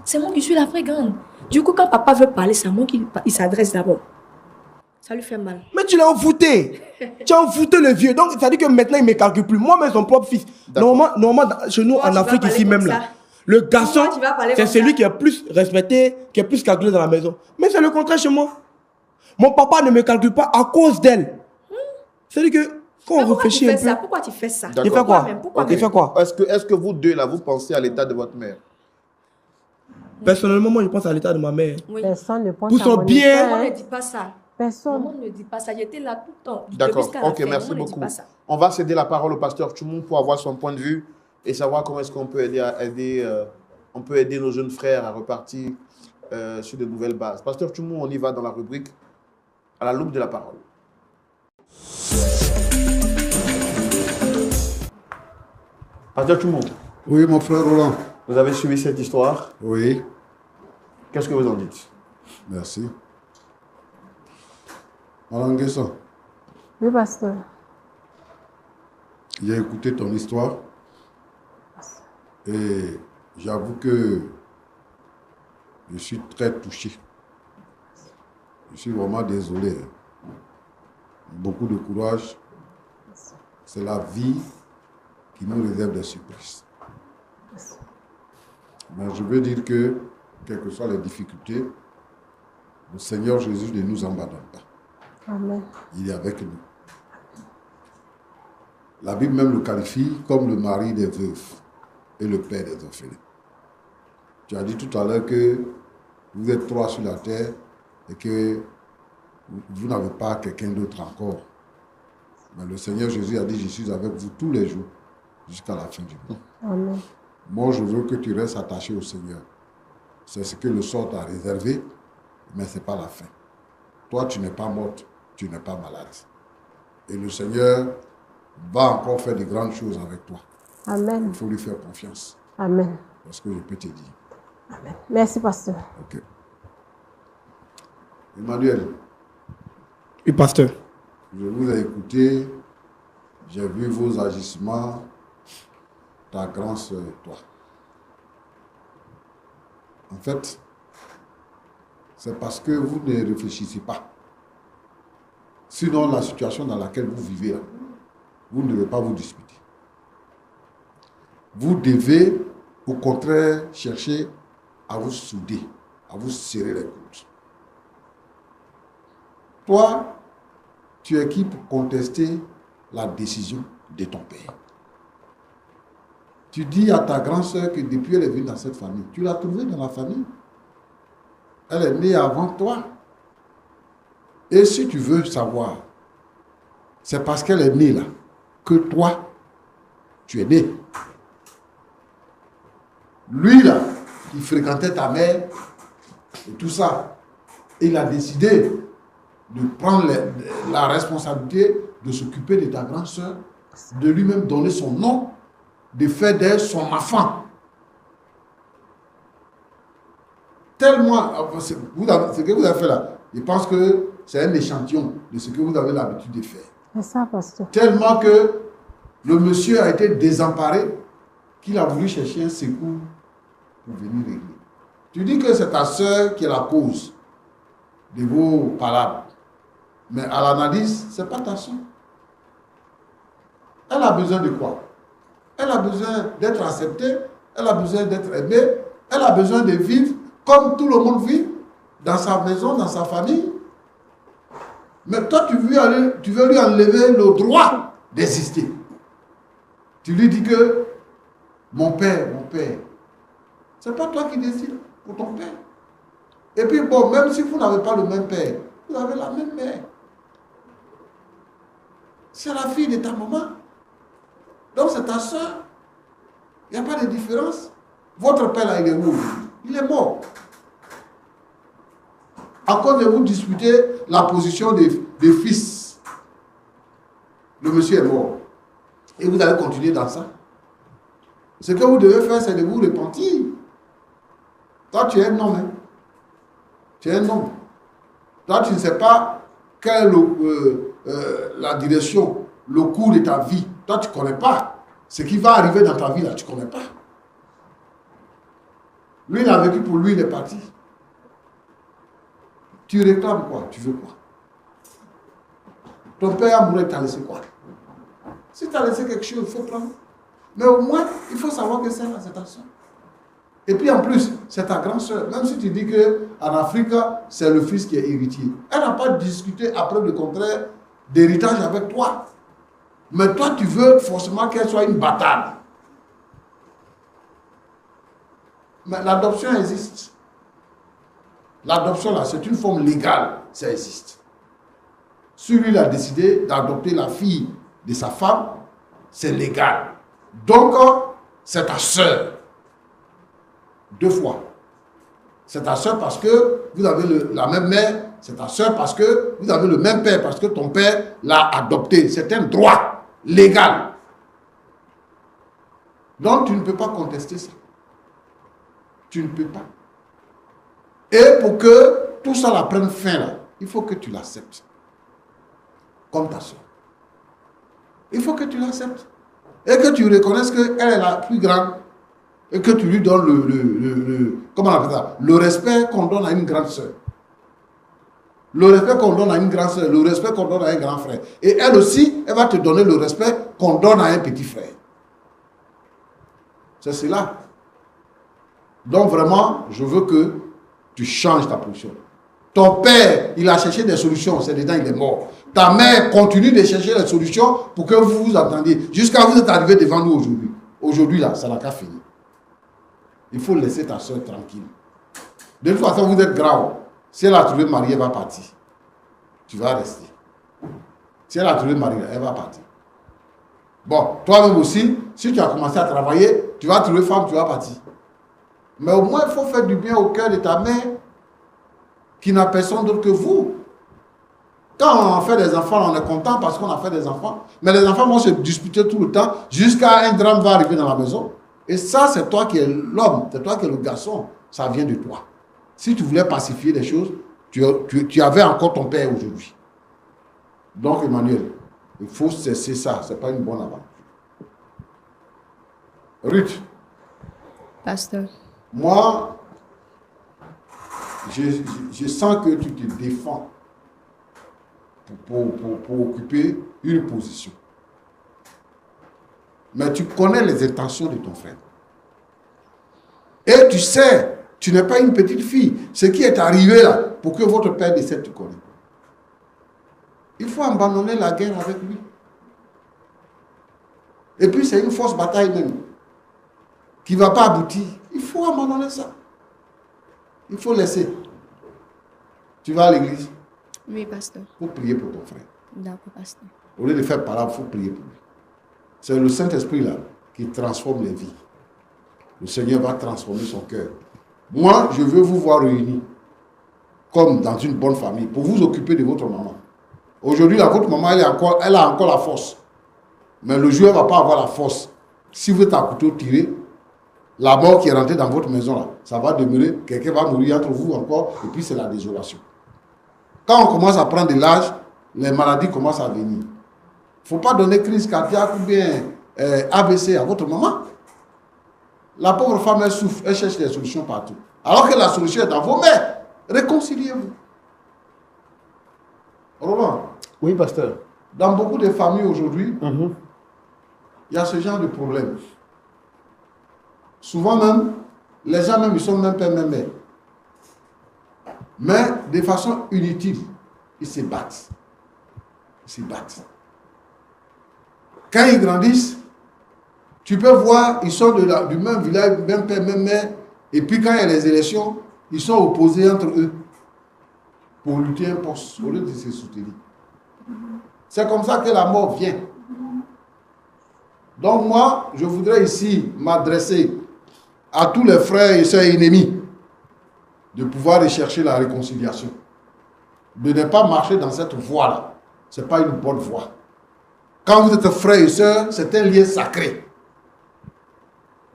C'est moi qui suis la plus grande. Du coup, quand papa veut parler, c'est à moi qu'il s'adresse d'abord. Ça lui fait mal. Mais tu l'as envoûté. Tu as envoûté le vieux. Donc, ça dit que maintenant, il ne me calcule plus. Moi-même, son propre fils. Normalement, chez nous, Toi, en tu Afrique, vas ici parler même, comme là, ça. le garçon, Toi, tu vas parler c'est comme celui ça. qui est plus respecté, qui est plus calculé dans la maison. Mais c'est le contraire chez moi. Mon papa ne me calcule pas à cause d'elle. C'est-à-dire que, quand Mais on pourquoi réfléchit tu un fais peu... ça? Pourquoi tu fais ça? D'accord. Il fait quoi? Pourquoi Il fait quoi? Est-ce que vous deux, là, vous pensez à l'état de votre mère? Personnellement, moi, je pense à l'état de ma mère. Oui. Personne ne pense Pour à son mon bien. état, Maman hein. ne dit pas ça. Personne. Maman ne dit pas ça. J'étais là tout le temps. du D'accord. début jusqu'à la Ok, fin. merci Maman ne dit beaucoup. pas ça. On va céder la parole au pasteur Tchoumou pour avoir son point de vue et savoir comment est-ce qu'on peut aider nos jeunes frères à repartir sur de nouvelles bases. Pasteur Tchoumou, on y va dans la rubrique à la loupe de la parole. Pasteur Tchoumou, Oui, mon frère Roland. vous avez suivi cette histoire. Oui, Qu'est-ce que vous en dites? merci. Madame Guesson, Oui, pasteur. j'ai écouté ton histoire et j'avoue que je suis très touché. Je suis vraiment désolé. Beaucoup de courage. C'est la vie qui nous réserve des surprises. Mais je veux dire que, quelles que soient les difficultés, le Seigneur Jésus ne nous abandonne pas. Amen. Il est avec nous. La Bible même le qualifie comme le mari des veuves et le père des orphelins. Tu as dit tout à l'heure que vous êtes 3 sur la terre et que vous n'avez pas quelqu'un d'autre encore. Mais le Seigneur Jésus a dit, je suis avec vous tous les jours jusqu'à la fin du monde. Amen. Moi, je veux que tu restes attaché au Seigneur. C'est ce que le sort t'a réservé, mais ce n'est pas la fin. Toi, tu n'es pas morte, tu n'es pas malade. Et le Seigneur va encore faire de grandes choses avec toi. Amen. Il faut lui faire confiance. Amen. C'est ce que je peux te dire. Amen. Merci, pasteur. Ok. Emmanuel, Oui, pasteur. je vous ai écouté, j'ai vu vos agissements, ta grande soeur et toi. En fait, c'est parce que vous ne réfléchissez pas. Sinon, la situation dans laquelle vous vivez, là, vous ne devez pas vous disputer. Vous devez, au contraire, chercher à vous souder, à vous serrer les coudes. Toi, tu es qui pour contester la décision de ton père? Tu dis à ta grande sœur que depuis elle est venue dans cette famille, tu l'as trouvée dans la famille. Elle est née avant toi. Et si tu veux savoir, c'est parce qu'elle est née là que toi, tu es né. Lui là, qui fréquentait ta mère et tout ça, il a décidé de prendre la responsabilité de s'occuper de ta grande sœur, de lui-même donner son nom, de faire d'elle son enfant. Tellement, ce que vous avez fait là, je pense que c'est un échantillon de ce que vous avez l'habitude de faire. C'est ça, pasteur. Tellement que le monsieur a été désemparé qu'il a voulu chercher un secours pour venir régler. Tu dis que c'est ta soeur qui est la cause de vos palabres. Mais à l'analyse, ce n'est pas ta soeur. Elle a besoin de quoi? Elle a besoin d'être acceptée, elle a besoin d'être aimée, elle a besoin de vivre comme tout le monde vit, dans sa maison, dans sa famille. Mais toi, tu veux lui enlever le droit d'exister. Tu lui dis que mon père, c'est pas toi qui décides pour ton père. Et puis bon, même si vous n'avez pas le même père, vous avez la même mère. C'est la fille de ta maman. Donc c'est ta soeur. Il n'y a pas de différence. Votre père là, il est où? Il est mort. À cause de vous disputer la position des fils. Le monsieur est mort. Et vous allez continuer dans ça. Ce que vous devez faire, c'est de vous repentir. Toi, tu es un homme. Hein? Tu es un homme. Toi, tu ne sais pas quelle est la direction, le cours de ta vie. Toi, tu ne connais pas. Ce qui va arriver dans ta vie, là, tu ne connais pas. Lui, il a vécu pour lui, il est parti. Tu réclames quoi? Tu veux quoi? Ton père a mouru, il t'a laissé quoi? Si tu as laissé quelque chose, il faut prendre. Mais au moins, il faut savoir que c'est ta soeur. Et puis en plus, c'est ta grande soeur. Même si tu dis qu'en Afrique, c'est le fils qui est héritier. Elle n'a pas discuté après le contraire d'héritage avec toi. Mais toi, tu veux forcément qu'elle soit une bâtarde. Mais l'adoption existe. L'adoption, là, c'est une forme légale. Ça existe. Si lui, il a décidé d'adopter la fille de sa femme, c'est légal. Donc, c'est ta soeur. 2 fois. C'est ta soeur parce que vous avez la même mère. C'est ta soeur parce que vous avez le même père, parce que ton père l'a adopté. C'est un droit légal. Donc, tu ne peux pas contester ça. Tu ne peux pas. Et pour que tout ça la prenne fin, là, il faut que tu l'acceptes. comme ta soeur. Il faut que tu l'acceptes. Et que tu reconnaisses qu'elle est la plus grande et que tu lui donnes comment on appelle ça, le respect qu'on donne à une grande soeur. Le respect qu'on donne à une grande soeur, le respect qu'on donne à un grand frère. Et elle aussi, elle va te donner le respect qu'on donne à un petit frère. C'est cela. Donc vraiment, je veux que tu changes ta position. Ton père, il a cherché des solutions, c'est dedans, il est mort. Ta mère continue de chercher des solutions pour que vous vous entendiez. Jusqu'à vous êtes arrivé devant nous aujourd'hui. Aujourd'hui, là, ça n'a qu'à finir. Il faut laisser ta soeur tranquille. De toute façon, vous êtes grave. Si elle a trouvé mari, elle va partir. Tu vas rester. Si elle a trouvé mari, elle va partir. Bon, toi-même aussi, si tu as commencé à travailler, tu vas trouver femme, tu vas partir. Mais au moins, il faut faire du bien au cœur de ta mère, qui n'a personne d'autre que vous. Quand on fait des enfants, on est content parce qu'on a fait des enfants. Mais les enfants vont se disputer tout le temps jusqu'à un drame va arriver dans la maison. Et ça, c'est toi qui es l'homme, c'est toi qui es le garçon. Ça vient de toi. Si tu voulais pacifier les choses, tu avais encore ton père aujourd'hui. Donc, Emmanuel, il faut cesser ça. Ce n'est pas une bonne aventure. Ruth. Pasteur. Moi, je sens que tu te défends pour occuper une position. Mais tu connais les intentions de ton frère. Et tu sais, tu n'es pas une petite fille. Ce qui est arrivé là, pour que votre père décède, tu connais. Il faut abandonner la guerre avec lui. Et puis c'est une fausse bataille même, qui ne va pas aboutir. Il faut abandonner ça. Il faut laisser. Tu vas à l'église? Oui, pasteur. Il faut prier pour ton frère. D'accord, pasteur. Au lieu de faire parole, il faut prier pour lui. C'est le Saint-Esprit là qui transforme les vies. Le Seigneur va transformer son cœur. Moi, je veux vous voir réunis comme dans une bonne famille pour vous occuper de votre maman. Aujourd'hui, là, votre maman, elle a encore la force. Mais le jour, elle ne va pas avoir la force. Si vous êtes à couteau tiré, la mort qui est rentrée dans votre maison, là, ça va demeurer. Quelqu'un va mourir entre vous encore, et puis c'est la désolation. Quand on commence à prendre de l'âge, les maladies commencent à venir. Il ne faut pas donner crise cardiaque ou bien AVC à votre maman. La pauvre femme, elle souffre, elle cherche des solutions partout. Alors que la solution est dans vos mains. Réconciliez-vous. Roland. Oui, pasteur. Dans beaucoup de familles aujourd'hui, il y a ce genre de problème. Souvent même, les gens même, ils sont même père, même mère. Mais de façon inutile, ils se battent. Ils se battent. Quand ils grandissent, tu peux voir, ils sont du même village, même père, même mère. Et puis quand il y a les élections, ils sont opposés entre eux pour lutter un poste au lieu de se soutenir. C'est comme ça que la mort vient. Donc moi, je voudrais ici m'adresser à tous les frères et sœurs ennemis de pouvoir rechercher la réconciliation. De ne pas marcher dans cette voie-là. Ce n'est pas une bonne voie. Quand vous êtes frères et sœurs, c'est un lien sacré.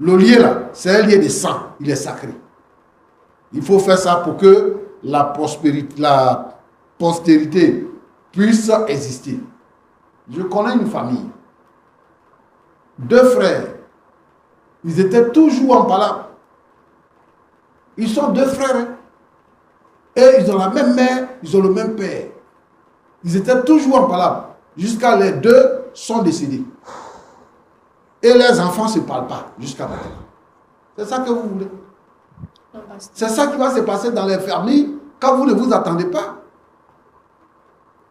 Le lien là, c'est un lien de sang. Il est sacré. Il faut faire ça pour que la postérité puisse exister. Je connais une famille. 2 frères. Ils étaient toujours en palabre. Ils sont 2 frères. Hein? Et ils ont la même mère, ils ont le même père. Ils étaient toujours en palabre. Jusqu'à les 2 sont décédés. Et les enfants ne se parlent pas jusqu'à maintenant. C'est ça que vous voulez? C'est ça qui va se passer dans les familles quand vous ne vous attendez pas.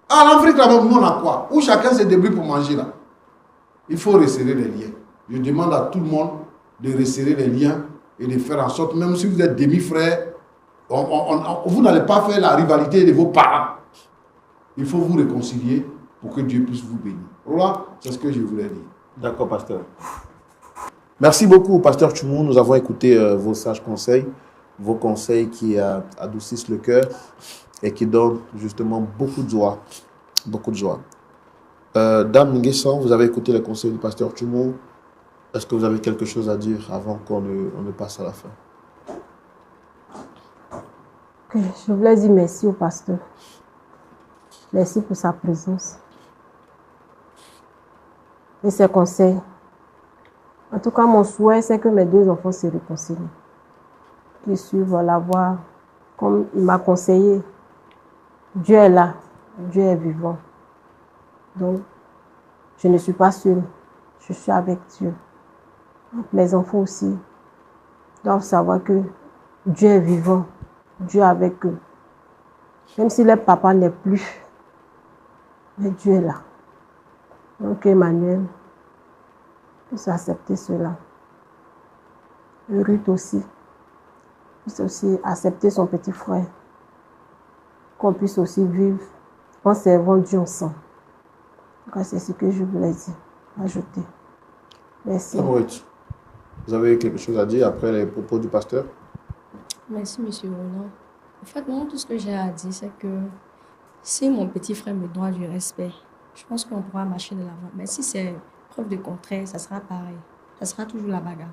En Afrique, là même, nous on a quoi? Où chacun se débrouille pour manger là. Il faut resserrer les liens. Je demande à tout le monde de resserrer les liens et de faire en sorte, même si vous êtes demi-frères, vous n'allez pas faire la rivalité de vos parents. Il faut vous réconcilier pour que Dieu puisse vous bénir. Voilà, c'est ce que je voulais dire. D'accord, pasteur. Merci beaucoup, pasteur Tchoumou. Nous avons écouté vos sages conseils, vos conseils qui adoucissent le cœur et qui donnent justement beaucoup de joie. Beaucoup de joie. Dame Nguessan, vous avez écouté les conseils du pasteur Tchoumou. Est-ce que vous avez quelque chose à dire avant qu'on ne passe à la fin? Je voulais dire merci au pasteur. Merci pour sa présence. et ses conseils. En tout cas, mon souhait, c'est que mes 2 enfants se réconcilient, qu'ils suivent la voie comme il m'a conseillé. Dieu est là, Dieu est vivant. Donc, je ne suis pas seule, je suis avec Dieu. Donc, les enfants aussi doivent savoir que Dieu est vivant, Dieu est avec eux. Même si leur papa n'est plus, mais Dieu est là. Donc, Emmanuel puisse accepter cela. Et Ruth aussi puisse aussi accepter son petit frère. Qu'on puisse aussi vivre en servant Dieu ensemble. C'est ce que je voulais dire, ajouter. Merci. Ruth, vous avez quelque chose à dire après les propos du pasteur? Merci, monsieur Roland. En fait, moi, tout ce que j'ai à dire, c'est que si mon petit frère me doit du respect, je pense qu'on pourra marcher de l'avant. Mais si c'est preuve de contraire, ça sera pareil. Ça sera toujours la bagarre.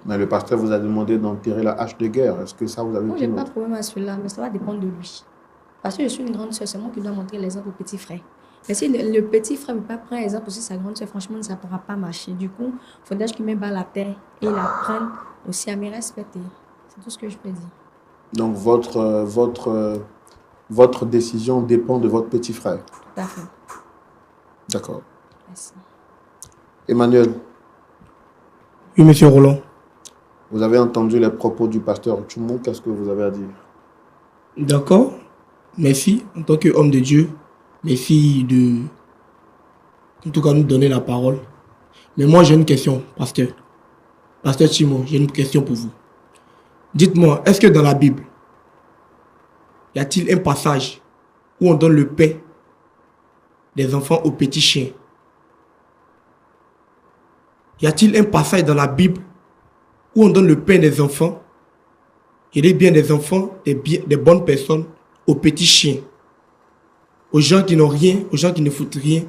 Mais le pasteur vous a demandé d'enterrer la hache de guerre. Est-ce que ça vous avez Moi, dit je n'ai non? pas de problème à cela, mais ça va dépendre de lui. Parce que je suis une grande soeur, c'est moi qui dois montrer l'exemple au petit frère. Mais si le petit frère ne veut pas prendre l'exemple aussi sa grande soeur, franchement, ça ne pourra pas marcher. Du coup, il faudrait qu'il me bat la terre et il apprenne aussi à me respecter. C'est tout ce que je peux dire. Donc votre décision dépend de votre petit frère. Tout à fait. D'accord. Merci. Emmanuel, Oui, monsieur Roland. vous avez entendu les propos du pasteur Tchoumou. Qu'est-ce que vous avez à dire? D'accord. Merci en tant qu'homme de Dieu. Merci de, en tout cas, nous donner la parole. Mais moi, j'ai une question, pasteur. Pasteur Timo, j'ai une question pour vous. Dites-moi, est-ce que dans la Bible, y a-t-il un passage où on donne le pain des enfants aux petits chiens? Y a-t-il un passage dans la Bible où on donne le pain des enfants, et des biens des enfants, des bonnes personnes, aux petits chiens, aux gens qui n'ont rien, aux gens qui ne foutent rien,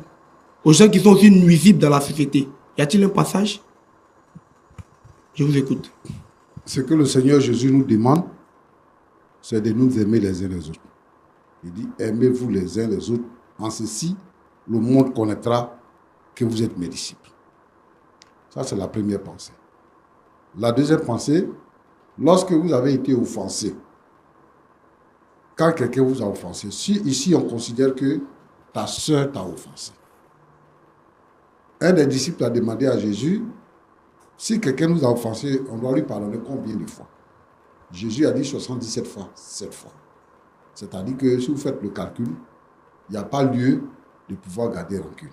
aux gens qui sont aussi nuisibles dans la société? Y a-t-il un passage? Je vous écoute. Ce que le Seigneur Jésus nous demande, c'est de nous aimer les uns les autres. Il dit, aimez-vous les uns les autres. En ceci, le monde connaîtra que vous êtes mes disciples. Ça, c'est la première pensée. La deuxième pensée, lorsque vous avez été offensé, quand quelqu'un vous a offensé, si ici on considère que ta soeur t'a offensé, un des disciples a demandé à Jésus, si quelqu'un nous a offensé, on doit lui pardonner combien de fois? Jésus a dit 77 fois, 7 fois. C'est-à-dire que si vous faites le calcul, il n'y a pas lieu de pouvoir garder rancune.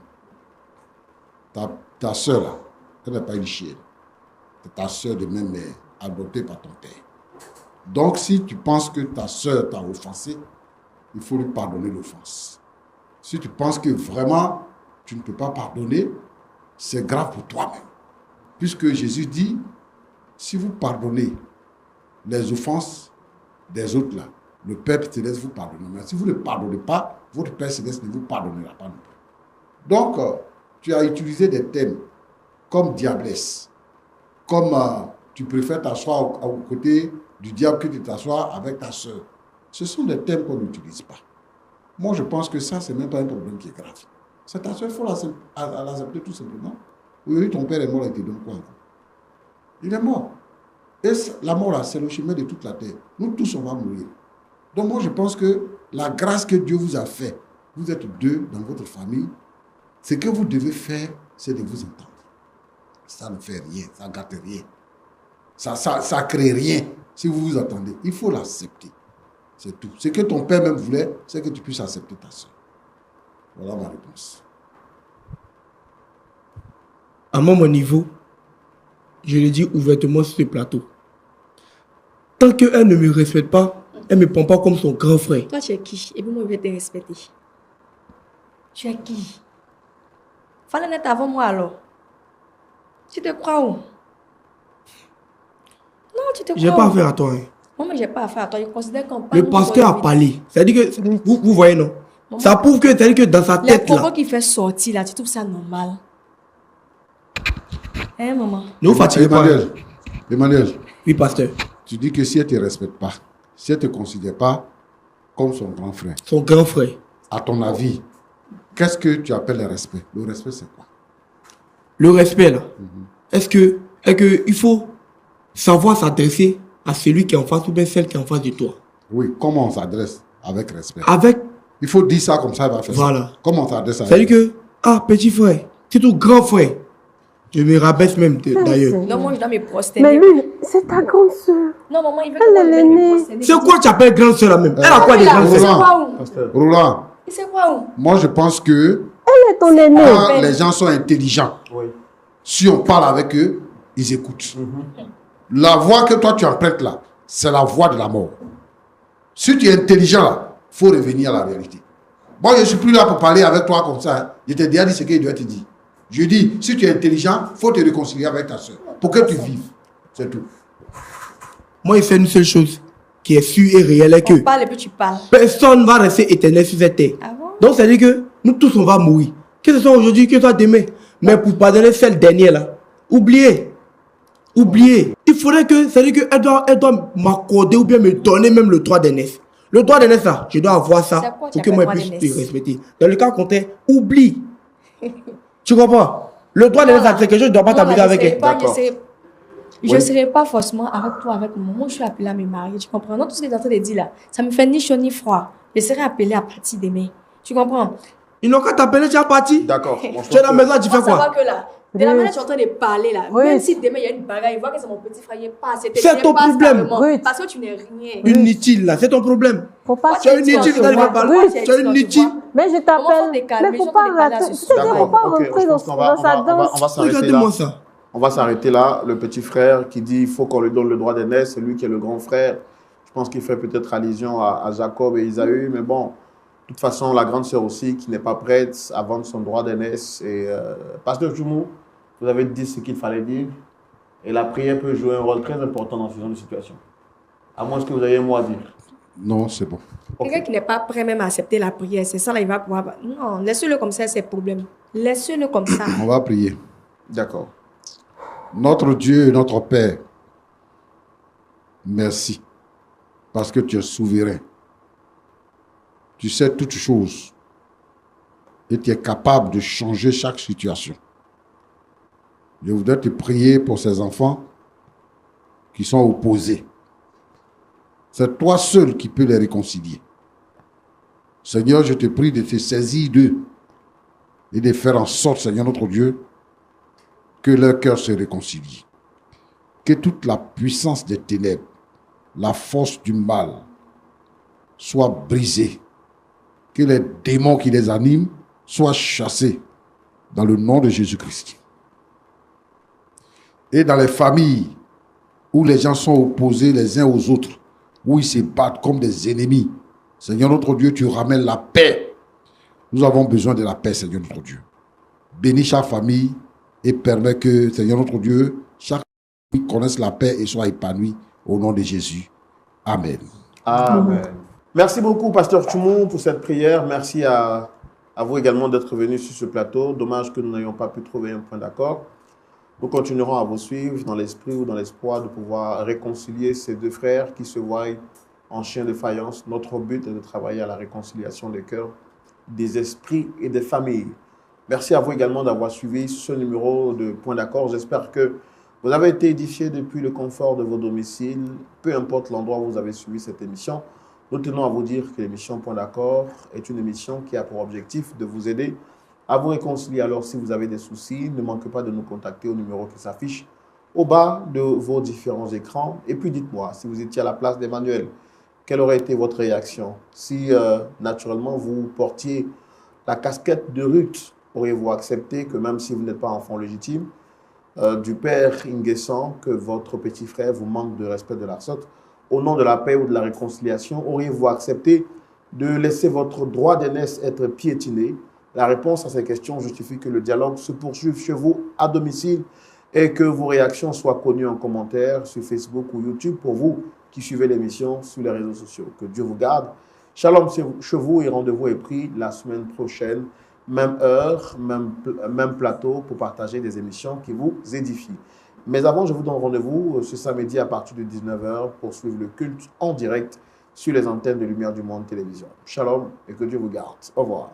Ta soeur là, elle n'est pas une chienne. C'est ta soeur de même mère, adoptée par ton père. Donc si tu penses que ta soeur t'a offensé, il faut lui pardonner l'offense. Si tu penses que vraiment tu ne peux pas pardonner, c'est grave pour toi-même. Puisque Jésus dit, si vous pardonnez les offenses des autres là, le Père Céleste vous pardonnera. Mais si vous ne pardonnez pas, votre Père Céleste ne vous pardonnera pas non plus. Donc, tu as utilisé des thèmes comme diablesse, comme tu préfères t'asseoir aux côtés du diable que de t'asseoir avec ta soeur. Ce sont des thèmes qu'on n'utilise pas. Moi, je pense que ça, ce n'est même pas un problème qui est grave. C'est ta soeur, il faut l'accepter tout simplement. Oui, ton père est mort, il te donne quoi? Il est mort. Et la mort, là, c'est le chemin de toute la terre. Nous tous, on va mourir. Donc moi, je pense que la grâce que Dieu vous a fait, vous êtes deux dans votre famille, ce que vous devez faire, c'est de vous entendre. Ça ne fait rien, ça ne gâte rien. Ça ne crée rien si vous vous entendez. Il faut l'accepter. C'est tout. Ce que ton père même voulait, c'est que tu puisses accepter ta soeur. Voilà ma réponse. À mon niveau, je le dis ouvertement sur ce plateau. Tant qu'elle ne me respecte pas, elle ne me prend pas comme son grand frère. Toi, tu es qui? Et puis moi, je vais te respecter. Tu es qui? Fallait n'être avant moi alors. Tu te crois où? Non, tu te crois où? Je n'ai pas affaire à toi. Hein. Moi, mais je n'ai pas affaire à toi. Je considère qu'on parle. Le pasteur a parlé. C'est-à-dire que, vous voyez, non? Maman, ça prouve que, c'est-à-dire que dans sa les tête, propos là, qu'il fait sortir, là, tu trouves ça normal? Hein, maman? ne vous fatiguez pas. Emmanuel, Oui, pasteur. tu dis que si elle ne te respecte pas, si elle ne te considère pas comme son grand frère, Son grand frère. à ton avis, qu'est-ce que tu appelles le respect? Le respect, c'est quoi? le respect là, est-ce que il faut savoir s'adresser à celui qui est en face ou bien celle qui est en face de toi? Oui, comment on s'adresse avec respect? Avec, Il faut dire ça comme ça, il va faire voilà. ça. Comment on s'adresse avec C'est-à-dire que, ah, petit frère, c'est tout grand frère. Je me rabaisse même d'ailleurs. Non, moi, je dois me prosterner. Mais lui, c'est ta grande soeur. Non, maman, il veut Elle que est moi, je l'aînée. me prosterner. C'est quoi tu appelles grande soeur là même? Elle a quoi des grandes Il sait soeurs? quoi où? Roland, Il sait quoi où? moi je pense que Elle est ton aînée. quand les gens sont intelligents, Oui. si on parle avec eux, ils écoutent. La voix que toi tu empruntes là, c'est la voix de la mort. Si tu es intelligent là, il faut revenir à la vérité. Moi, je ne suis plus là pour parler avec toi comme ça. Hein. Je t'ai déjà dit ce qu'il doit te dire. Je dis, si tu es intelligent, il faut te réconcilier avec ta soeur pour que tu vives. C'est tout. Moi, il fait une seule chose qui est sûre et réelle, est que On parle et puis tu parles. personne ne va rester éternel sur cette terre. Ah bon? Donc, ça veut dire que nous tous, on va mourir. Que ce soit aujourd'hui, que ce soit demain. Mais pour pardonner celle dernière là, oubliez. Oubliez. Il faudrait que, ça veut dire qu'elle doit m'accorder ou bien me donner même le droit d'aînesse. Le droit d'aînesse là, je dois avoir ça C'est quoi, tu pour que appelles moi droit je puisse d'aînesse? te respecter. Dans le cas contraire, oublie. Tu comprends? Le droit d'aînesse là, c'est quelque chose, je ne dois pas t'amuser avec elle. Je ne serai pas forcément avec toi, avec moi. Moi, je suis appelée à me marier. Tu comprends? Non, tout ce que tu es en train de dire là, ça me fait ni chaud ni froid. Je serai appelée à partir demain. Tu comprends? Ils n'ont qu'à t'appeler, tu es parti. D'accord. Tu es à la maison, tu fais Moi, ça va quoi? que là. De la manière dont tu es en train de parler là, Oui. même si demain il y a une bagarre, il voit que c'est mon petit frère, il passe. C'est ton problème. Oui. Parce que tu n'es rien. Inutile là, c'est ton problème. Faut pas Tu es inutile, se voir. tu es inutile. Mais je Comment faut t'appelle. te calmer? Mais Je faut pas peux te parler à rater. ce C'est-à-dire, sujet. faut pas Ok, rentrer je pense qu'on va, dans sa danse. on va s'arrêter Regardez-moi là. ça. On va s'arrêter là. Le petit frère qui dit il faut qu'on lui donne le droit d'aînesse, c'est lui qui est le grand frère. Je pense qu'il fait peut-être allusion à Jacob et Isaü, mais bon, de toute façon, la grande sœur aussi qui n'est pas prête à vendre son droit d'aînesse. Et Pasteur Djoumou, vous avez dit ce qu'il fallait dire. Et la prière peut jouer un rôle très important dans ce genre de situation. À moins que vous ayez un mot à dire. Non, c'est bon. Ok. Quelqu'un qui n'est pas prêt même à accepter la prière, c'est ça là, il va pouvoir. Non, laissez-le comme ça, c'est le problème. Laissez-le comme ça. On va prier. D'accord. Notre Dieu et notre Père, merci. Parce que tu es souverain. Tu sais toutes choses. Et tu es capable de changer chaque situation. Je voudrais te prier pour ces enfants qui sont opposés. C'est toi seul qui peux les réconcilier. Seigneur, je te prie de te saisir d'eux et de faire en sorte, Seigneur notre Dieu, que leur cœur se réconcilie. Que toute la puissance des ténèbres, la force du mal, soit brisée. Que les démons qui les animent soient chassés dans le nom de Jésus-Christ. Et dans les familles où les gens sont opposés les uns aux autres, où ils se battent comme des ennemis, Seigneur notre Dieu, tu ramènes la paix. Nous avons besoin de la paix, Seigneur notre Dieu. Bénis chaque famille et permets que, Seigneur notre Dieu, chaque famille connaisse la paix et soit épanouie au nom de Jésus. Amen. Amen. Merci beaucoup, Pasteur Djoumou, pour cette prière. Merci à vous également d'être venu sur ce plateau. Dommage que nous n'ayons pas pu trouver un point d'accord. Nous continuerons à vous suivre dans l'esprit ou dans l'espoir de pouvoir réconcilier ces deux frères qui se voient en chien de faïence. Notre but est de travailler à la réconciliation des cœurs, des esprits et des familles. Merci à vous également d'avoir suivi ce numéro de Point d'accord. J'espère que vous avez été édifiés depuis le confort de vos domiciles, peu importe l'endroit où vous avez suivi cette émission. Nous tenons à vous dire que l'émission Point d'accord est une émission qui a pour objectif de vous aider à vous réconcilier. Alors, si vous avez des soucis, ne manquez pas de nous contacter au numéro qui s'affiche au bas de vos différents écrans. Et puis, dites-moi, si vous étiez à la place d'Emmanuel, quelle aurait été votre réaction? Si, naturellement, vous portiez la casquette de Ruth, auriez-vous accepté que même si vous n'êtes pas enfant légitime, du père Nguessan, que votre petit frère vous manque de respect de la sorte, au nom de la paix ou de la réconciliation, auriez-vous accepté de laisser votre droit d'aînesse être piétiné? La réponse à ces questions justifie que le dialogue se poursuive chez vous à domicile et que vos réactions soient connues en commentaire sur Facebook ou YouTube pour vous qui suivez l'émission sur les réseaux sociaux. Que Dieu vous garde. Shalom chez vous et rendez-vous est pris la semaine prochaine. Même heure, même plateau pour partager des émissions qui vous édifient. Mais avant, je vous donne rendez-vous ce samedi à partir de 19h pour suivre le culte en direct sur les antennes de Lumière du Monde Télévision. Shalom et que Dieu vous garde. Au revoir.